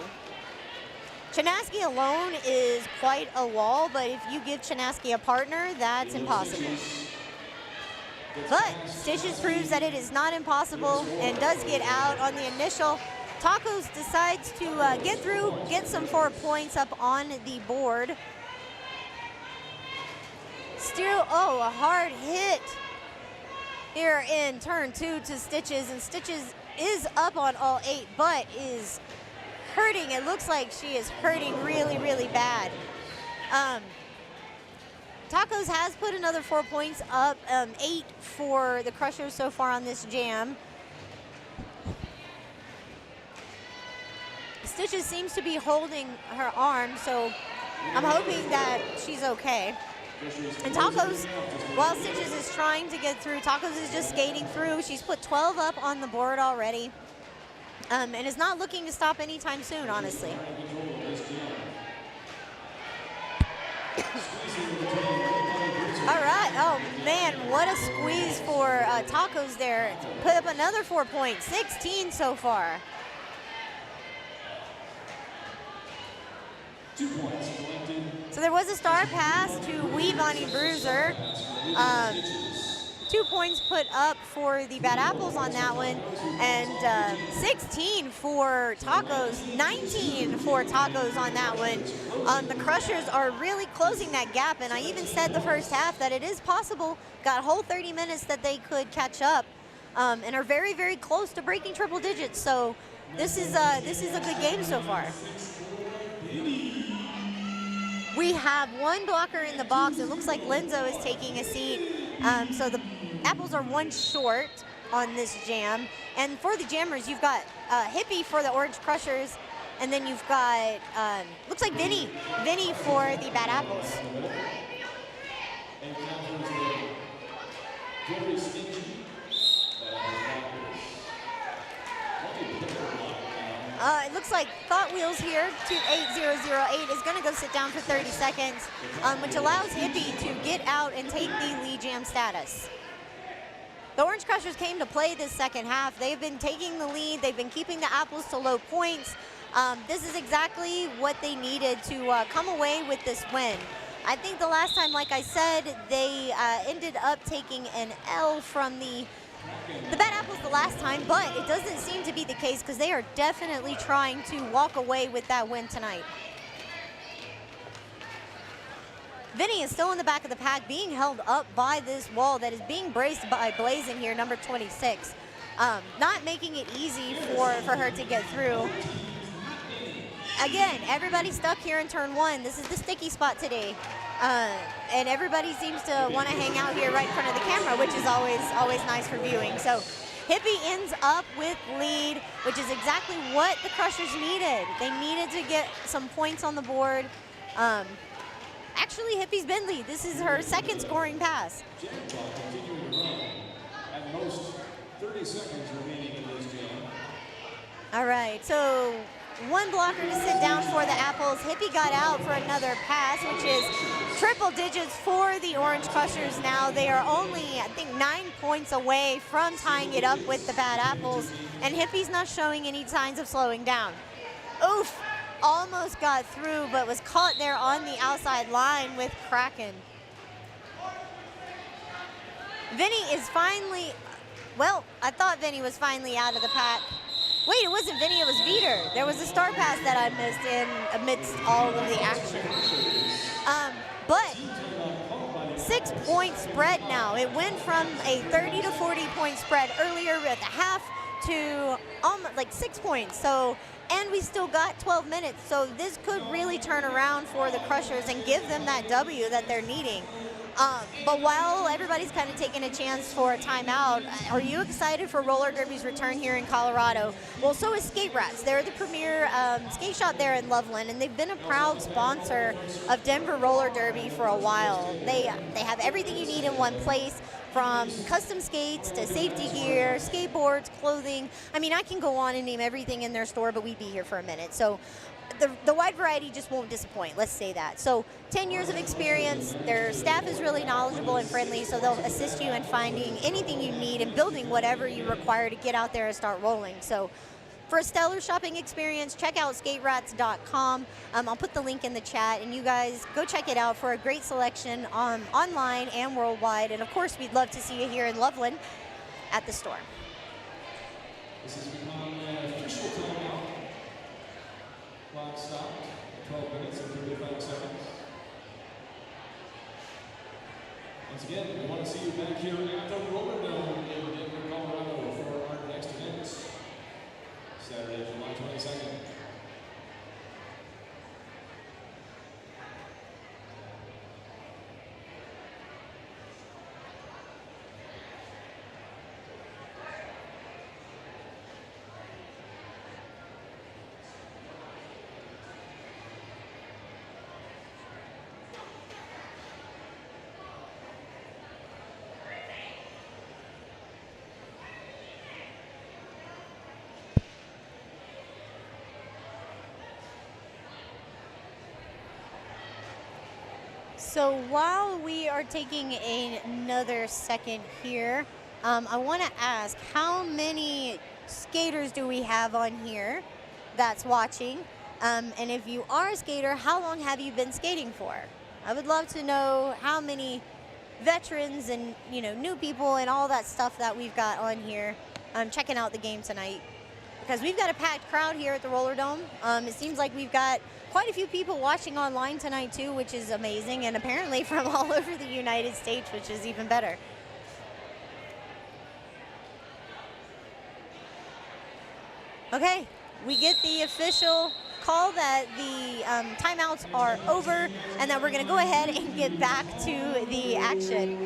Chinaski alone is quite a wall, but if you give Chinaski a partner, that's impossible. But Stitches proves that it is not impossible and does get out on the initial. Tacos decides to get through, get some 4 points up on the board. Still, oh, a hard hit here in turn 2 to Stitches, and Stitches is up on all 8, but is hurting. It looks like she is hurting really, really bad. Tacos has put another 4 points up, 8 for the Crushers so far on this jam. Stitches seems to be holding her arm, so I'm hoping that she's okay. And Tacos, while Stitches is trying to get through, Tacos is just skating through. She's put 12 up on the board already, and is not looking to stop anytime soon, honestly. All right, oh man, what a squeeze for Tacos there. Put up another 4 points, 16 so far. 2 points collected. So there was a star pass to Wee Bonnie Bruiser. 2 points put up for the Bad Apples on that one, and 16 for Tacos, 19 for Tacos on that one. The Crushers are really closing that gap, and I even said the first half that it is possible, got a whole 30 minutes that they could catch up, and are very, very close to breaking triple digits. So this is a good game so far. We have 1 blocker in the box. It looks like Linzo is taking a seat. So the Apples are 1 short on this jam. And for the jammers, you've got Hippie for the Orange Crushers, and then you've got, looks like Vinni for the Bad Apples. It looks like Thot Wheels here, 28008, is going to go sit down for 30 seconds, which allows Hippie to get out and take the lead jam status. The Orange Crushers came to play this second half. They've been taking the lead. They've been keeping the Apples to low points. This is exactly what they needed to come away with this win. I think the last time, like I said, they ended up taking an L from the Bad Apples the last time, but it doesn't seem to be the case because they are definitely trying to walk away with that win tonight. Vinni is still in the back of the pack, being held up by this wall that is being braced by Blazin here, number 26. Not making it easy for her to get through. Again, everybody's stuck here in turn 1. This is the sticky spot today. And everybody seems to want to hang out here right in front of the camera, which is always nice for viewing. So Hippie ends up with lead, which is exactly what the Crushers needed. They needed to get some points on the board. Actually, Hippie's been lead. This is her 2nd scoring pass. Jam clock continuing to run. At most 30 seconds remaining in this jam. All right, so 1 blocker to sit down for the Apples. Hippie got out for another pass, which is triple digits for the Orange Crushers now. They are only, I think, 9 points away from tying it up with the Bad Apples, and Hippie's not showing any signs of slowing down. Oof, almost got through, but was caught there on the outside line with Kraken. Vinni is finally, well, I thought Vinni was finally out of the pack. Wait, it wasn't Vinni, it was Veeder. There was a star pass that I missed in amidst all of the action. But 6-point spread now. It went from a 30 to 40 point spread earlier at the half to like 6 points. So, and we still got 12 minutes. So this could really turn around for the Crushers and give them that W that they're needing. But while everybody's kind of taking a chance for a timeout, are you excited for roller derby's return here in Colorado? Well, so is Skate Rats. They're the premier skate shop there in Loveland, and they've been a proud sponsor of Denver Roller Derby for a while. They have everything you need in one place, from custom skates to safety gear, skateboards, clothing. I mean, I can go on and name everything in their store, but we'd be here for a minute. So the wide variety just won't disappoint, let's say that. So 10 years of experience, their staff is really knowledgeable and friendly, so they'll assist you in finding anything you need and building whatever you require to get out there and start rolling. So for a stellar shopping experience, check out skaterats.com. I'll put the link in the chat, and you guys go check it out for a great selection online and worldwide. And of course, we'd love to see you here in Loveland at the store. This has become an official timeout. Clock stopped, 12 minutes and 35 seconds. Once again, we want to see you back here at the Roller Dome in Denver, Colorado for our next event, Saturday, July 22nd. So while we are taking another second here, I want to ask, how many skaters do we have on here that's watching? And if you are a skater, how long have you been skating for? I would love to know how many veterans and new people and all that stuff that we've got on here checking out the game tonight, because we've got a packed crowd here at the Roller Dome. It seems like we've got quite a few people watching online tonight too, which is amazing, and apparently from all over the United States, which is even better. Okay, we get the official call that the timeouts are over and that we're gonna go ahead and get back to the action.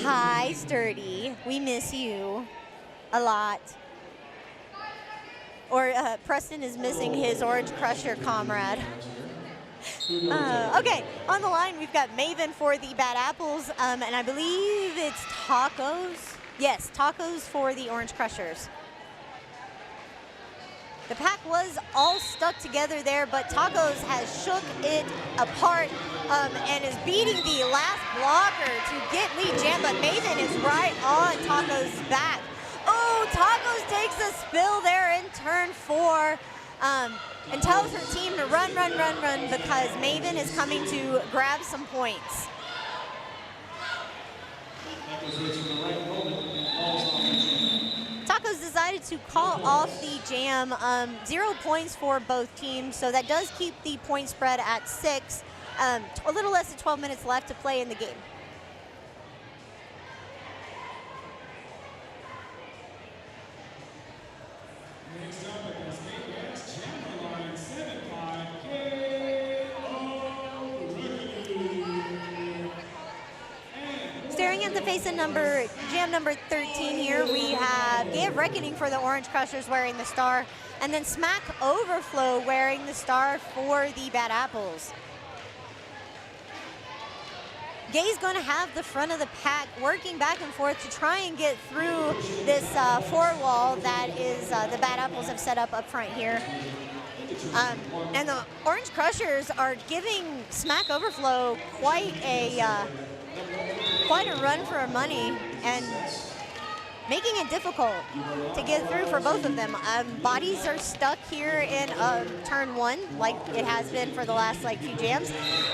Hi, Sturdy, we miss you a lot. Or Preston is missing his Orange Crusher comrade. Okay, on the line we've got Maven for the Bad Apples, and I believe it's Tacos. Yes, Tacos for the Orange Crushers. The pack was all stuck together there, but Tacos has shook it apart and is beating the last blocker to get lead jam, but Maven is right on Tacos' back. Oh, Tacos takes a spill there in turn 4 and tells her team to run, because Maven is coming to grab some points. Tacos decided to call off the jam. 0 points for both teams, so that does keep the point spread at 6. A little less than 12 minutes left to play in the game. Next up at the skate rats, Chandler line 7-5, Staring at the face of jam number 13 here, we have Gay of Reckoning for the Orange Crushers wearing the star, and then Smack Overflow wearing the star for the Bad Apples. Gay's going to have the front of the pack working back and forth to try and get through this four wall that is the Bad Apples have set up front here. And the Orange Crushers are giving Smack Overflow quite a run for money and making it difficult to get through for both of them. Bodies are stuck here in turn 1, like it has been for the last few jams.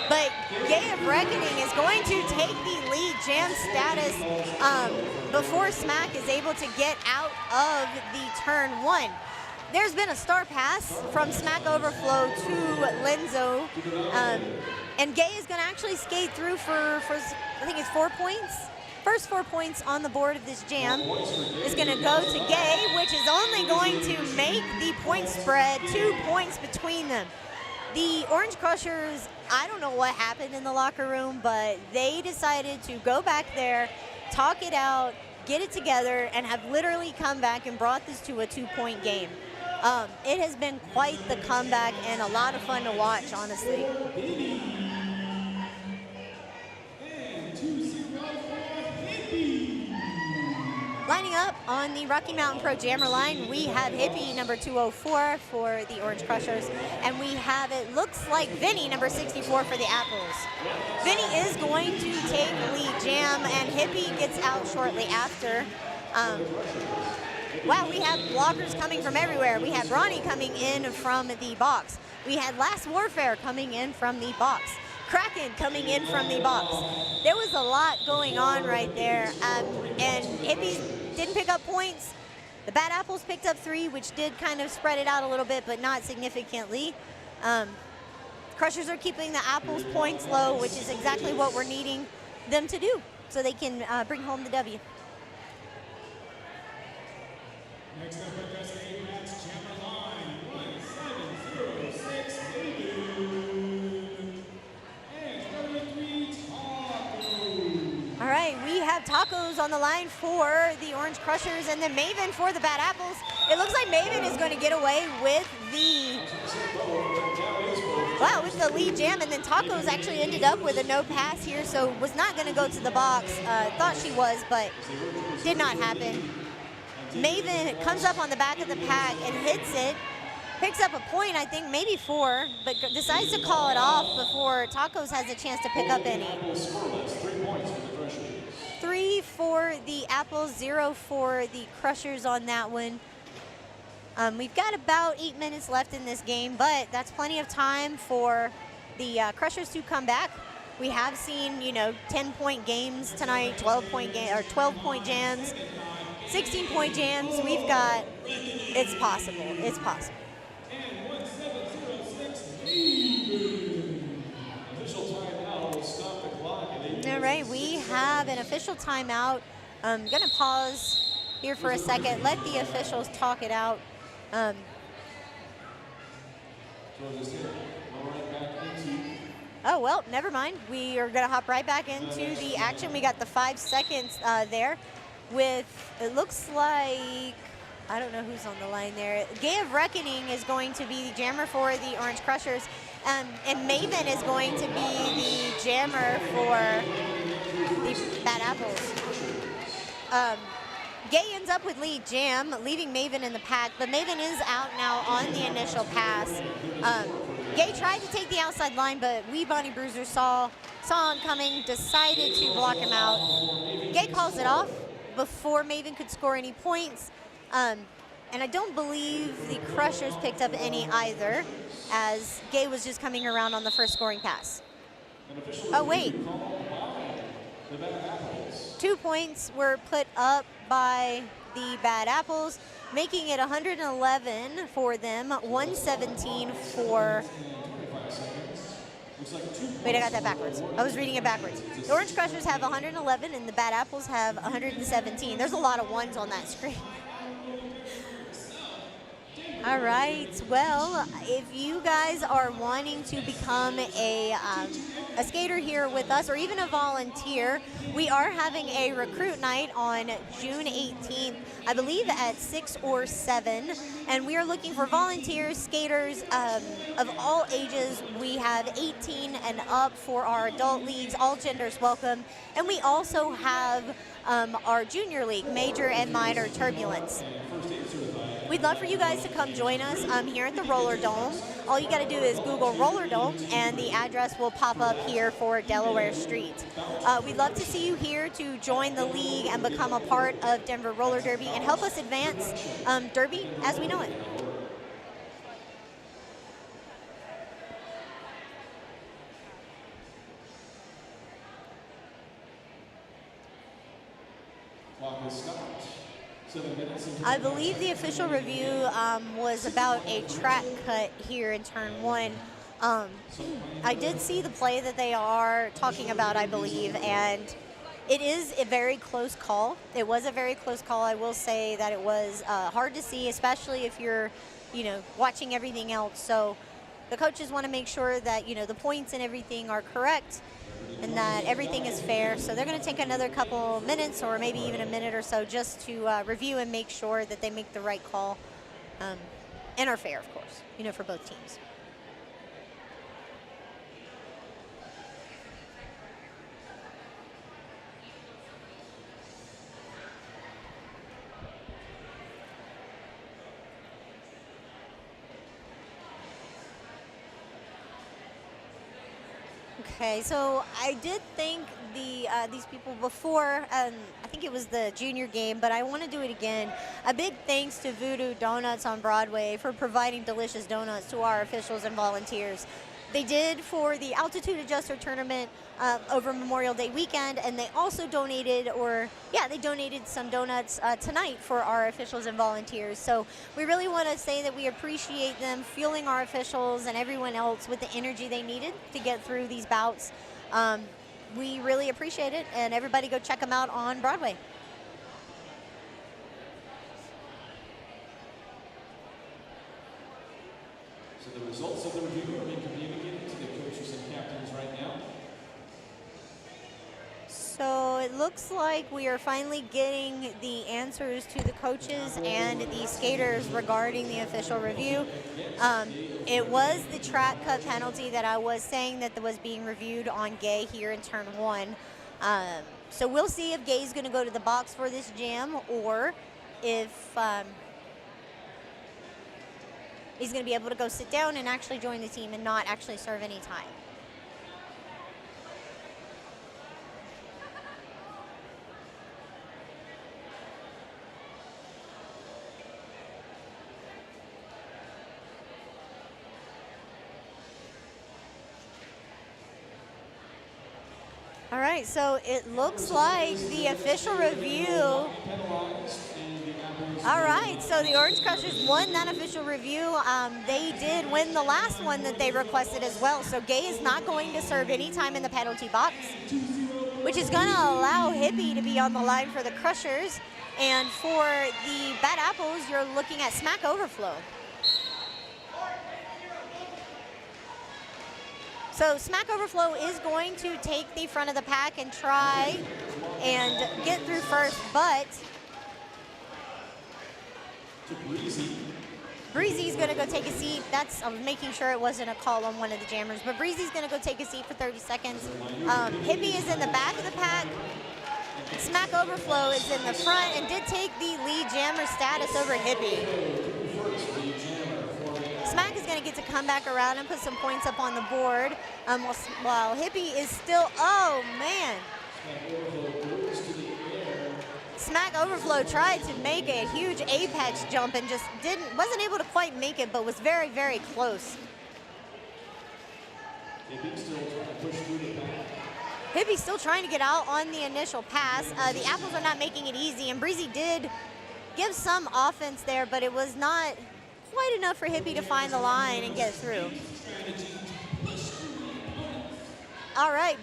But Gay of Reckoning is going to take the lead jam status before Smack is able to get out of the turn 1. There's been a star pass from Smack Overflow to Lenzo, and Gay is going to actually skate through for I think it's 4 points. First 4 points on the board of this jam is going to go to Gay, which is only going to make the point spread 2 points between them. The Orange Crushers, I don't know what happened in the locker room, but they decided to go back there, talk it out, get it together, and have literally come back and brought this to a 2-point game. It has been quite the comeback and a lot of fun to watch, honestly. Lining up on the Rocky Mountain Pro Jammer line, we have Hippie, number 204 for the Orange Crushers, and we have, it looks like, Vinni, number 64 for the Apples. Vinni is going to take the lead jam, and Hippie gets out shortly after. Wow, we have blockers coming from everywhere. We had Brawny coming in from the box. We had Last Warfare coming in from the box. Kraken coming in from the box. There was a lot going on right there, and Hippie didn't pick up points. The Bad Apples picked up 3, which did kind of spread it out a little bit, but not significantly. Crushers are keeping the Apples points low, which is exactly what we're needing them to do, so they can bring home the W. Next up addressing Matt's Jammer line, 1706 and 33 Tacos. All right, we have Tacos on the line for the Orange Crushers, and then Maven for the Bad Apples. It looks like Maven is going to get away with the lead jam, and then Tacos actually ended up with a no pass here, so was not going to go to the box. Thought she was, but did not happen. Maven comes up on the back of the pack and hits it, picks up a point, I think, maybe 4, but decides to call it off before Tacos has a chance to pick up any. 3 for the Apples, 0 for the Crushers on that one. We've got about 8 minutes left in this game, but that's plenty of time for the Crushers to come back. We have seen, 10-point games tonight, 12-point jams, 16-point jams. We've got, it's possible. It's possible. And 1706 Official timeout will stop the clock at 8 All right, we have an official timeout. I'm going to pause here for a second, let the officials talk it out. Oh, well, never mind. We are going to hop right back into the action. We got the 5 seconds there with, it looks like, I don't know who's on the line there. Gay of Reckoning is going to be the jammer for the Orange Crushers, and Maven is going to be the jammer for the Bad Apples. Gay ends up with lead jam, leaving Maven in the pack, but Maven is out now on the initial pass. Gay tried to take the outside line, but Wee Bonnie Bruiser saw him coming, decided to block him out. Gay calls it off before Maven could score any points. And I don't believe the Crushers picked up any either, as Gay was just coming around on the first scoring pass. Oh, wait. 2 points were put up by the Bad Apples, making it 111 for them, 117 for... Wait, I got that backwards. I was reading it backwards. The Orange Crushers have 111 and the Bad Apples have 117. There's a lot of ones on that screen. All right, well, if you guys are wanting to become a skater here with us, or even a volunteer, we are having a recruit night on June 18th, I believe at 6 or 7, and we are looking for volunteers, skaters of all ages. We have 18 and up for our adult leagues, all genders welcome, and we also have our junior league, major and minor turbulence. We'd love for you guys to come join us here at the Roller Dome. All you got to do is Google Roller Dome, and the address will pop up here for Delaware Street. We'd love to see you here to join the league and become a part of Denver Roller Derby and help us advance Derby as we know it. Clock is stopped. 7 minutes. I believe the official review was about a track cut here in turn 1. I did see the play that they are talking about, I believe, and It is a very close call. It was a very close call. I will say that it was hard to see, especially if you're, watching everything else. So the coaches want to make sure that, the points and everything are correct and that everything is fair. So they're going to take another couple minutes or maybe even a minute or so just to review and make sure that they make the right call and are fair, of course, for both teams. Okay, so I did thank these people before, I think it was the junior game, but I want to do it again. A big thanks to Voodoo Donuts on Broadway for providing delicious donuts to our officials and volunteers. They did for the Altitude Adjuster tournament over Memorial Day weekend, and they also donated, they donated some donuts tonight for our officials and volunteers. So we really want to say that we appreciate them fueling our officials and everyone else with the energy they needed to get through these bouts. We really appreciate it, and everybody go check them out on Broadway. So the results of the review are being communicated to the coaches and captains right now. So it looks like we are finally getting the answers to the coaches and the skaters regarding the official review. It was the track cut penalty that I was saying that was being reviewed on Gay here in turn 1. So we'll see if Gay's going to go to the box for this jam or if he's going to be able to go sit down and actually join the team and not actually serve any time. All right, so it looks like the official review. All right, so the Orange Crushers won that official review. They did win the last one that they requested as well. So Gay is not going to serve any time in the penalty box, which is going to allow Hippie to be on the line for the Crushers. And for the Bad Apples, you're looking at Smack Overflow. So Smack Overflow is going to take the front of the pack and try and get through first, but Breezy's going to go take a seat. I was making sure it wasn't a call on one of the jammers, but Breezy's going to go take a seat for 30 seconds. Hippie is in the back of the pack. Smack Overflow is in the front and did take the lead jammer status over Hippie. Smack is going to get to come back around and put some points up on the board. While Hippie is still, oh man. Smack Overflow tried to make a huge apex jump and just wasn't able to quite make it, but was very, very close. Hippie's still trying to get out on the initial pass. The Apples are not making it easy, and Breezy did give some offense there, but it was not quite enough for Hippie to find the line and get through. All right,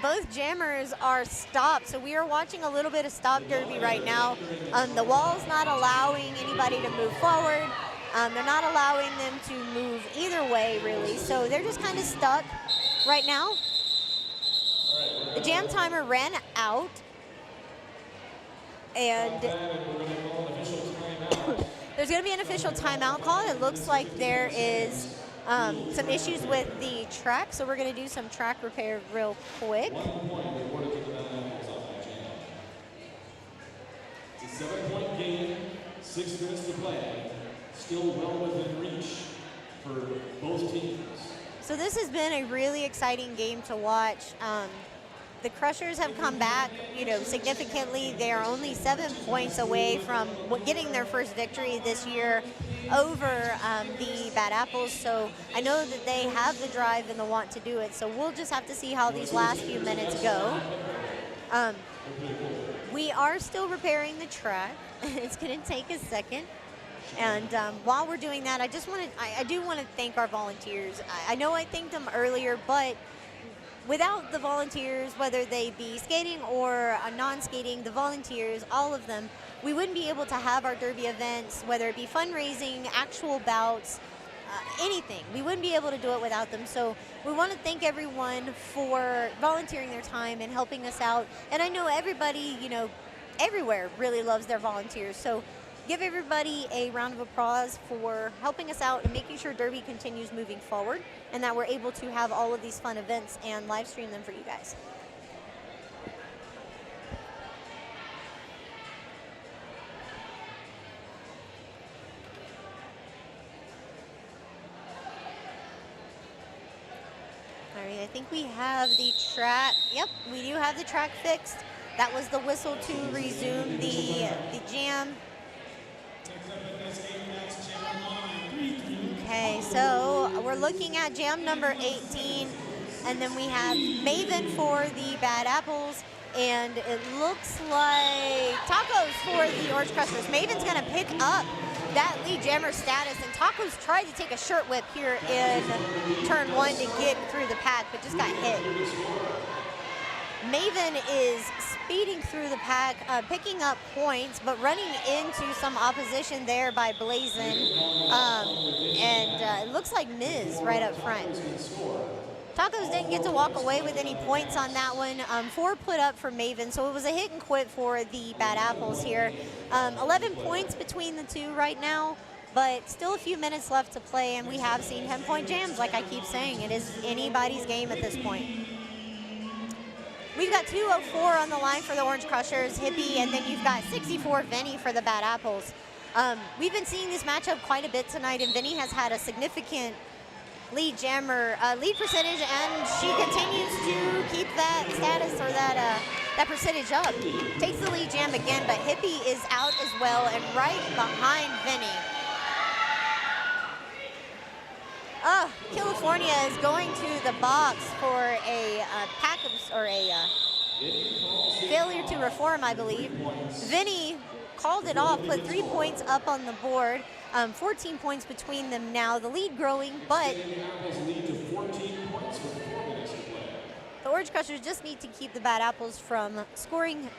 both jammers are stopped, so we are watching a little bit of stop derby right now. The wall's not allowing anybody to move forward. They're not allowing them to move either way, really, so they're just kind of stuck right now. The jam timer ran out, and there's going to be an official timeout call. It looks like there is some issues with the track, so we're going to do some track repair real quick. It's a 7-point game, 6 minutes to play. Still well within reach for both teams. So this has been a really exciting game to watch. The Crushers have come back, significantly. They are only 7 points away from getting their first victory this year over the Bad Apples. So I know that they have the drive and the want to do it. So we'll just have to see how these last few minutes go. We are still repairing the track. It's going to take a second. And while we're doing that, I do want to thank our volunteers. I know I thanked them earlier, but without the volunteers, whether they be skating or non-skating, the volunteers, all of them, we wouldn't be able to have our derby events, whether it be fundraising, actual bouts, anything. We wouldn't be able to do it without them. So we want to thank everyone for volunteering their time and helping us out. And I know everybody, you know, everywhere really loves their volunteers. So give everybody a round of applause for helping us out and making sure Derby continues moving forward and that we're able to have all of these fun events and live stream them for you guys. All right, I think we have the track. Yep, we do have the track fixed. That was the whistle to resume the jam. Okay, so we're looking at jam number 18, and then we have Maven for the Bad Apples, and it looks like Tacos for the Orange Crushers. Maven's gonna pick up that lead jammer status, and Tacos tried to take a shirt whip here in turn 1 to get through the pack, but just got hit. Maven is speeding through the pack, picking up points, but running into some opposition there by Blazin. It looks like Miz right up front. Tacos didn't get to walk away with any points on that one. 4 put up for Maven, so it was a hit and quit for the Bad Apples here. 11 points between the two right now, but still a few minutes left to play, and we have seen 10-point jams, like I keep saying. It is anybody's game at this point. We've got 204 on the line for the Orange Crushers, Hippie, and then you've got 64 Vinni for the Bad Apples. We've been seeing this matchup quite a bit tonight, and Vinni has had a significant lead jammer lead percentage, and she continues to keep that status or that percentage up. Takes the lead jam again, but Hippie is out as well and right behind Vinni. Oh, Killifornia is going to the box for a pack of, or a failure to reform, I believe. Vinni called it off, put 3 points up on the board. 14 points between them now. The lead growing, but the Orange Crushers just need to keep the Bad Apples from scoring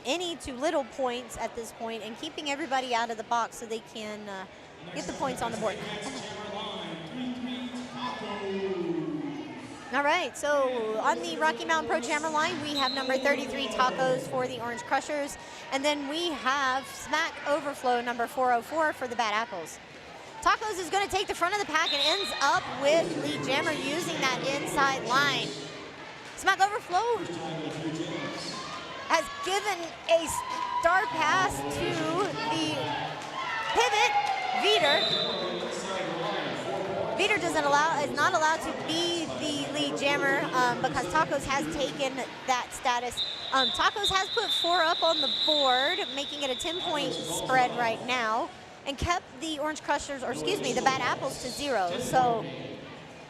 any to little points at this point and keeping everybody out of the box so they can get the points on the board. All right, so on the Rocky Mountain Pro Jammer line, we have number 33 Tacos for the Orange Crushers, and then we have Smack Overflow number 404 for the Bad Apples. Tacos is going to take the front of the pack and ends up with lead jammer using that inside line. Smack Overflow has given a star pass to the pivot, Veeder. Veeder is not allowed to be the lead jammer because Tacos has taken that status. Tacos has put 4 up on the board, making it a 10-point spread right now, and kept the Orange Crushers, or excuse me, the Bad Apples to 0. So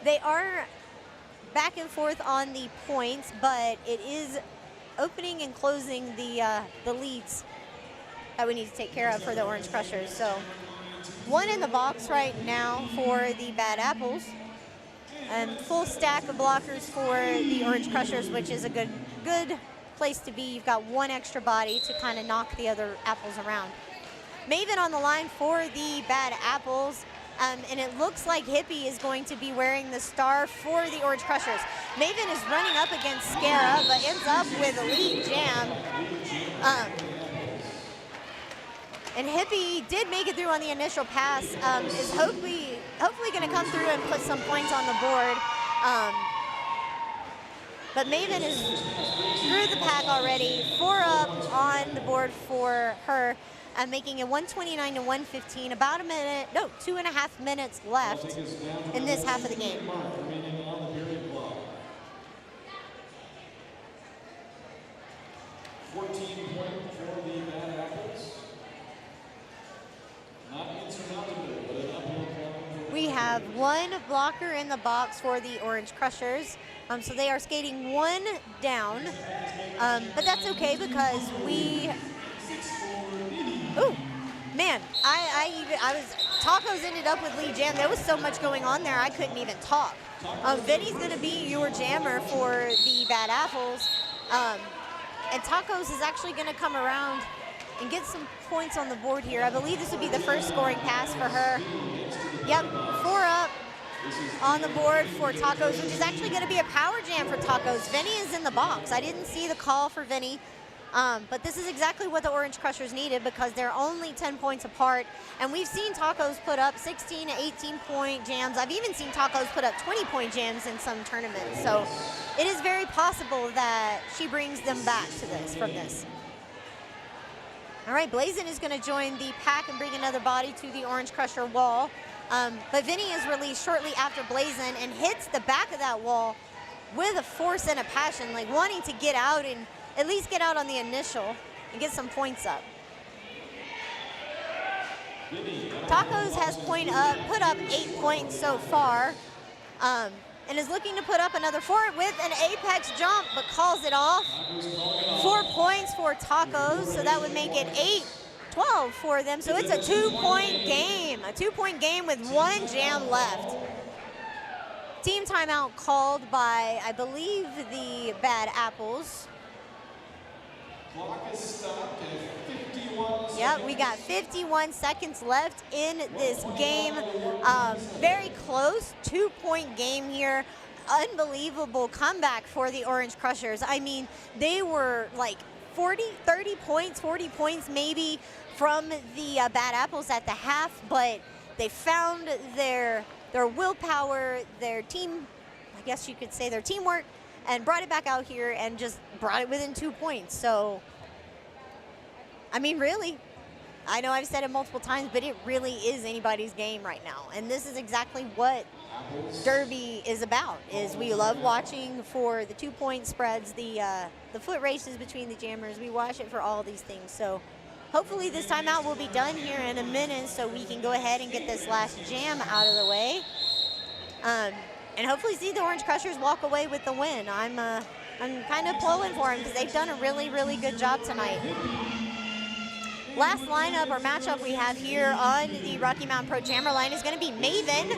they are back and forth on the points, but it is opening and closing the leads that we need to take care of for the Orange Crushers. So 1 in the box right now for the Bad Apples, and full stack of blockers for the Orange Crushers, which is a good place to be. You've got 1 extra body to kind of knock the other apples around. Maven on the line for the Bad Apples, and it looks like Hippie is going to be wearing the star for the Orange Crushers. Maven is running up against Scara, but ends up with a lead jam. And Hippie did make it through on the initial pass, is hopefully going to come through and put some points on the board. But Maven is through the pack already, 4 up on the board for her, making it 129 to 115, about 2.5 minutes left in this half of the game. 14 point for the Bad Apples. Not insurmountable, but an uphill climb. We have 1 blocker in the box for the Orange Crushers. So they are skating 1 down, but that's okay because we, ooh, man, I was Tacos ended up with lead jam. There was so much going on there, I couldn't even talk. Vinny's going to be your jammer for the Bad Apples. And Tacos is actually going to come around and get some points on the board here. I believe this would be the first scoring pass for her. Yep, 4 up on the board for Tacos, which is actually going to be a power jam for Tacos. Vinny is in the box. I didn't see the call for Vinny, but this is exactly what the Orange Crushers needed because they're only 10 points apart. And we've seen Tacos put up 16 to 18-point jams. I've even seen Tacos put up 20-point jams in some tournaments. So it is very possible that she brings them back to this from this. All right, Blazin is going to join the pack and bring another body to the Orange Crusher wall. But Vinny is released shortly after Blazin and hits the back of that wall with a force and a passion, like wanting to get out and at least get out on the initial and get some points up. Tacos has put up 8 points so far and is looking to put up another 4 with an apex jump, but calls it off. 4 points for Tacos, so that would make it 8-12 for them. So it's a 2-point game, a 2-point game with 1 jam left. Team timeout called by, I believe, the Bad Apples. Clock is stopped at 51 seconds. Yep, we got 51 seconds left in this game. Very close, 2-point game here. Unbelievable comeback for the Orange Crushers. I mean, they were like 30 points, 40 points maybe from the Bad Apples at the half, but they found their willpower, their team, I guess you could say their teamwork, and brought it back out here and just brought it within 2 points. So, I mean, really, I know I've said it multiple times, but it really is anybody's game right now. And this is exactly what Derby is about, is we love watching for the 2-point spreads, the foot races between the jammers. We watch it for all these things. So hopefully this timeout will be done here in a minute so we can go ahead and get this last jam out of the way. And hopefully see the Orange Crushers walk away with the win. I'm kind of pulling for them because they've done a really, really good job tonight. Last lineup or matchup we have here on the Rocky Mountain Pro Jammer line is going to be Maven.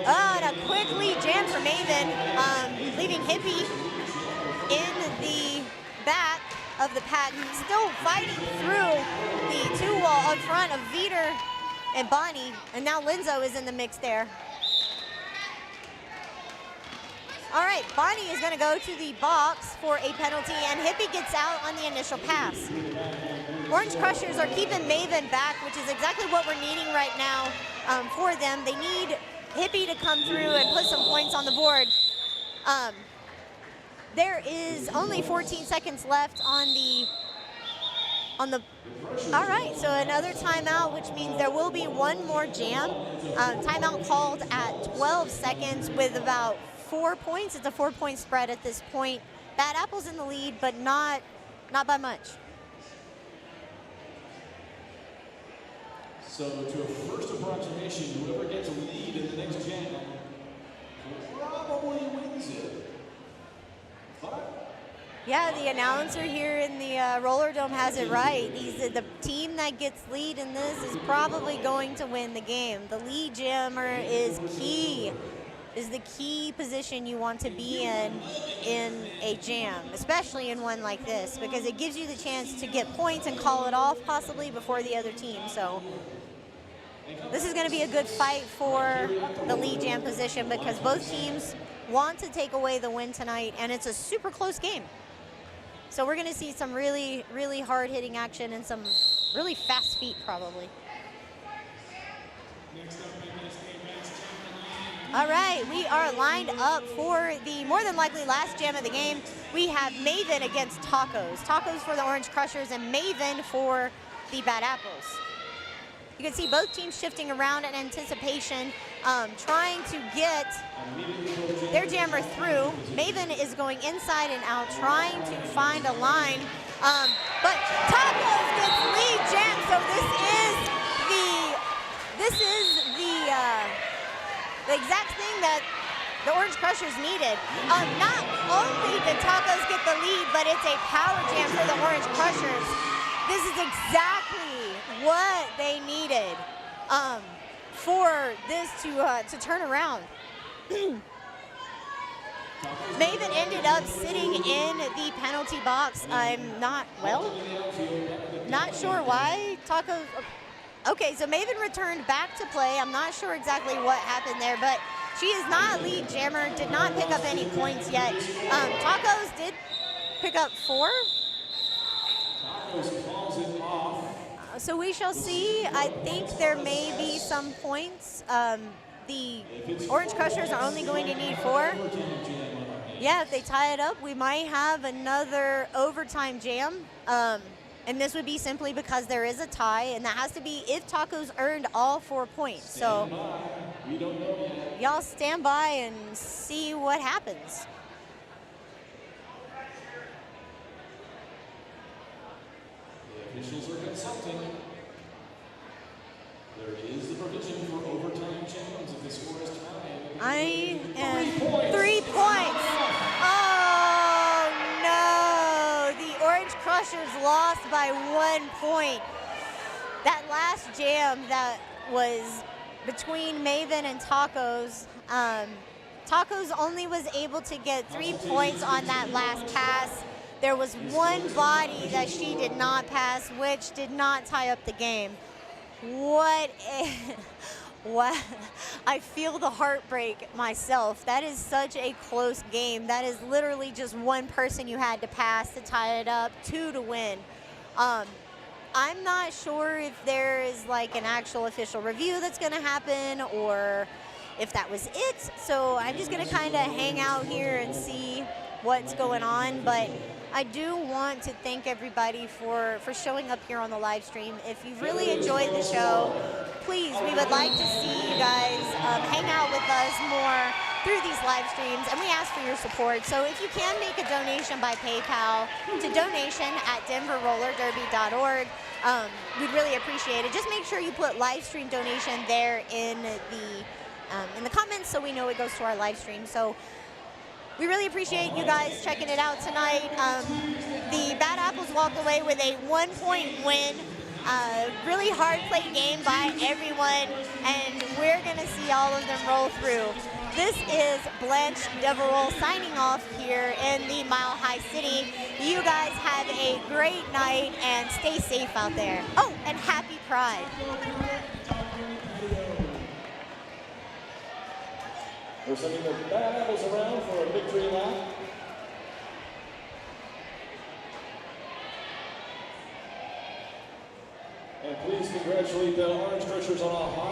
And a quick lead jam for Maven, leaving Hippie in the back of the pack, still fighting through the 2-wall in front of Veeder and Bonnie, and now Linzo is in the mix there. All right, Bonnie is going to go to the box for a penalty, and Hippie gets out on the initial pass. Orange Crushers are keeping Maven back, which is exactly what we're needing right now for them. They need Hippie to come through and put some points on the board. There is only 14 seconds left on the. All right, so another timeout, which means there will be one more jam. Timeout called at 12 seconds with about 4 points. It's a 4-point spread at this point. Bad Apple's in the lead, but not by much. So to a first approximation, whoever gets a lead in the next jam probably wins it. Yeah, the announcer here in the Roller Dome has it right. The team that gets lead in this is probably going to win the game. The lead jammer is key. Is the key position you want to be in a jam, especially in one like this, because it gives you the chance to get points and call it off possibly before the other team. So this is going to be a good fight for the lead jam position because both teams want to take away the win tonight, and it's a super close game. So we're going to see some really, really hard-hitting action and some really fast feet probably. All right, we are lined up for the more than likely last jam of the game. We have Maven against Tacos. Tacos for the Orange Crushers and Maven for the Bad Apples. You can see both teams shifting around in anticipation, trying to get their jammer through. Maven is going inside and out, trying to find a line. But Tacos gets lead jam, so this is the exact thing that the Orange Crushers needed. Not only did Tacos get the lead, but it's a power jam for the Orange Crushers. This is exactly what they needed for this to turn around. Maven ended up sitting in the penalty box. I'm not sure why. Tacos. Okay, so Maven returned back to play. I'm not sure exactly what happened there, but she is not lead jammer, did not pick up any points yet. Tacos did pick up 4. Tacos calls it off. So we shall see. I think there may be some points. The Orange Crushers are only going to need 4. Yeah, if they tie it up, we might have another overtime jam. And this would be simply because there is a tie, and that has to be if Tacos earned all 4 points. So y'all stand by and see what happens. The officials are consulting. There is the provision for overtime jams if the score is tied. I am 3 points. Oh no! The Orange Crushers lost by 1 point. That last jam that was between Maven and Tacos, Tacos only was able to get 3 points on that last pass. There was one body that she did not pass, which did not tie up the game. What? I feel the heartbreak myself. That is such a close game. That is literally just one person you had to pass to tie it up, 2 to win. I'm not sure if there is like an actual official review that's going to happen or if that was it. So I'm just going to kind of hang out here and see what's going on. But I do want to thank everybody for showing up here on the live stream. If you've really enjoyed the show, please, we would like to see you guys hang out with us more through these live streams, and we ask for your support. So if you can make a donation by PayPal to donation@denverrollerderby.org, we'd really appreciate it. Just make sure you put live stream donation there in the comments so we know it goes to our live stream. So we really appreciate you guys checking it out tonight. The Bad Apples walked away with a 1-point win. Really hard played game by everyone, and we're gonna see all of them roll through. This is Blanche Devereux signing off here in the Mile High City. You guys have a great night and stay safe out there. Oh, and happy Pride. We're sending the Bad Apples around for a victory lap. And please congratulate the Orange Crushers on a high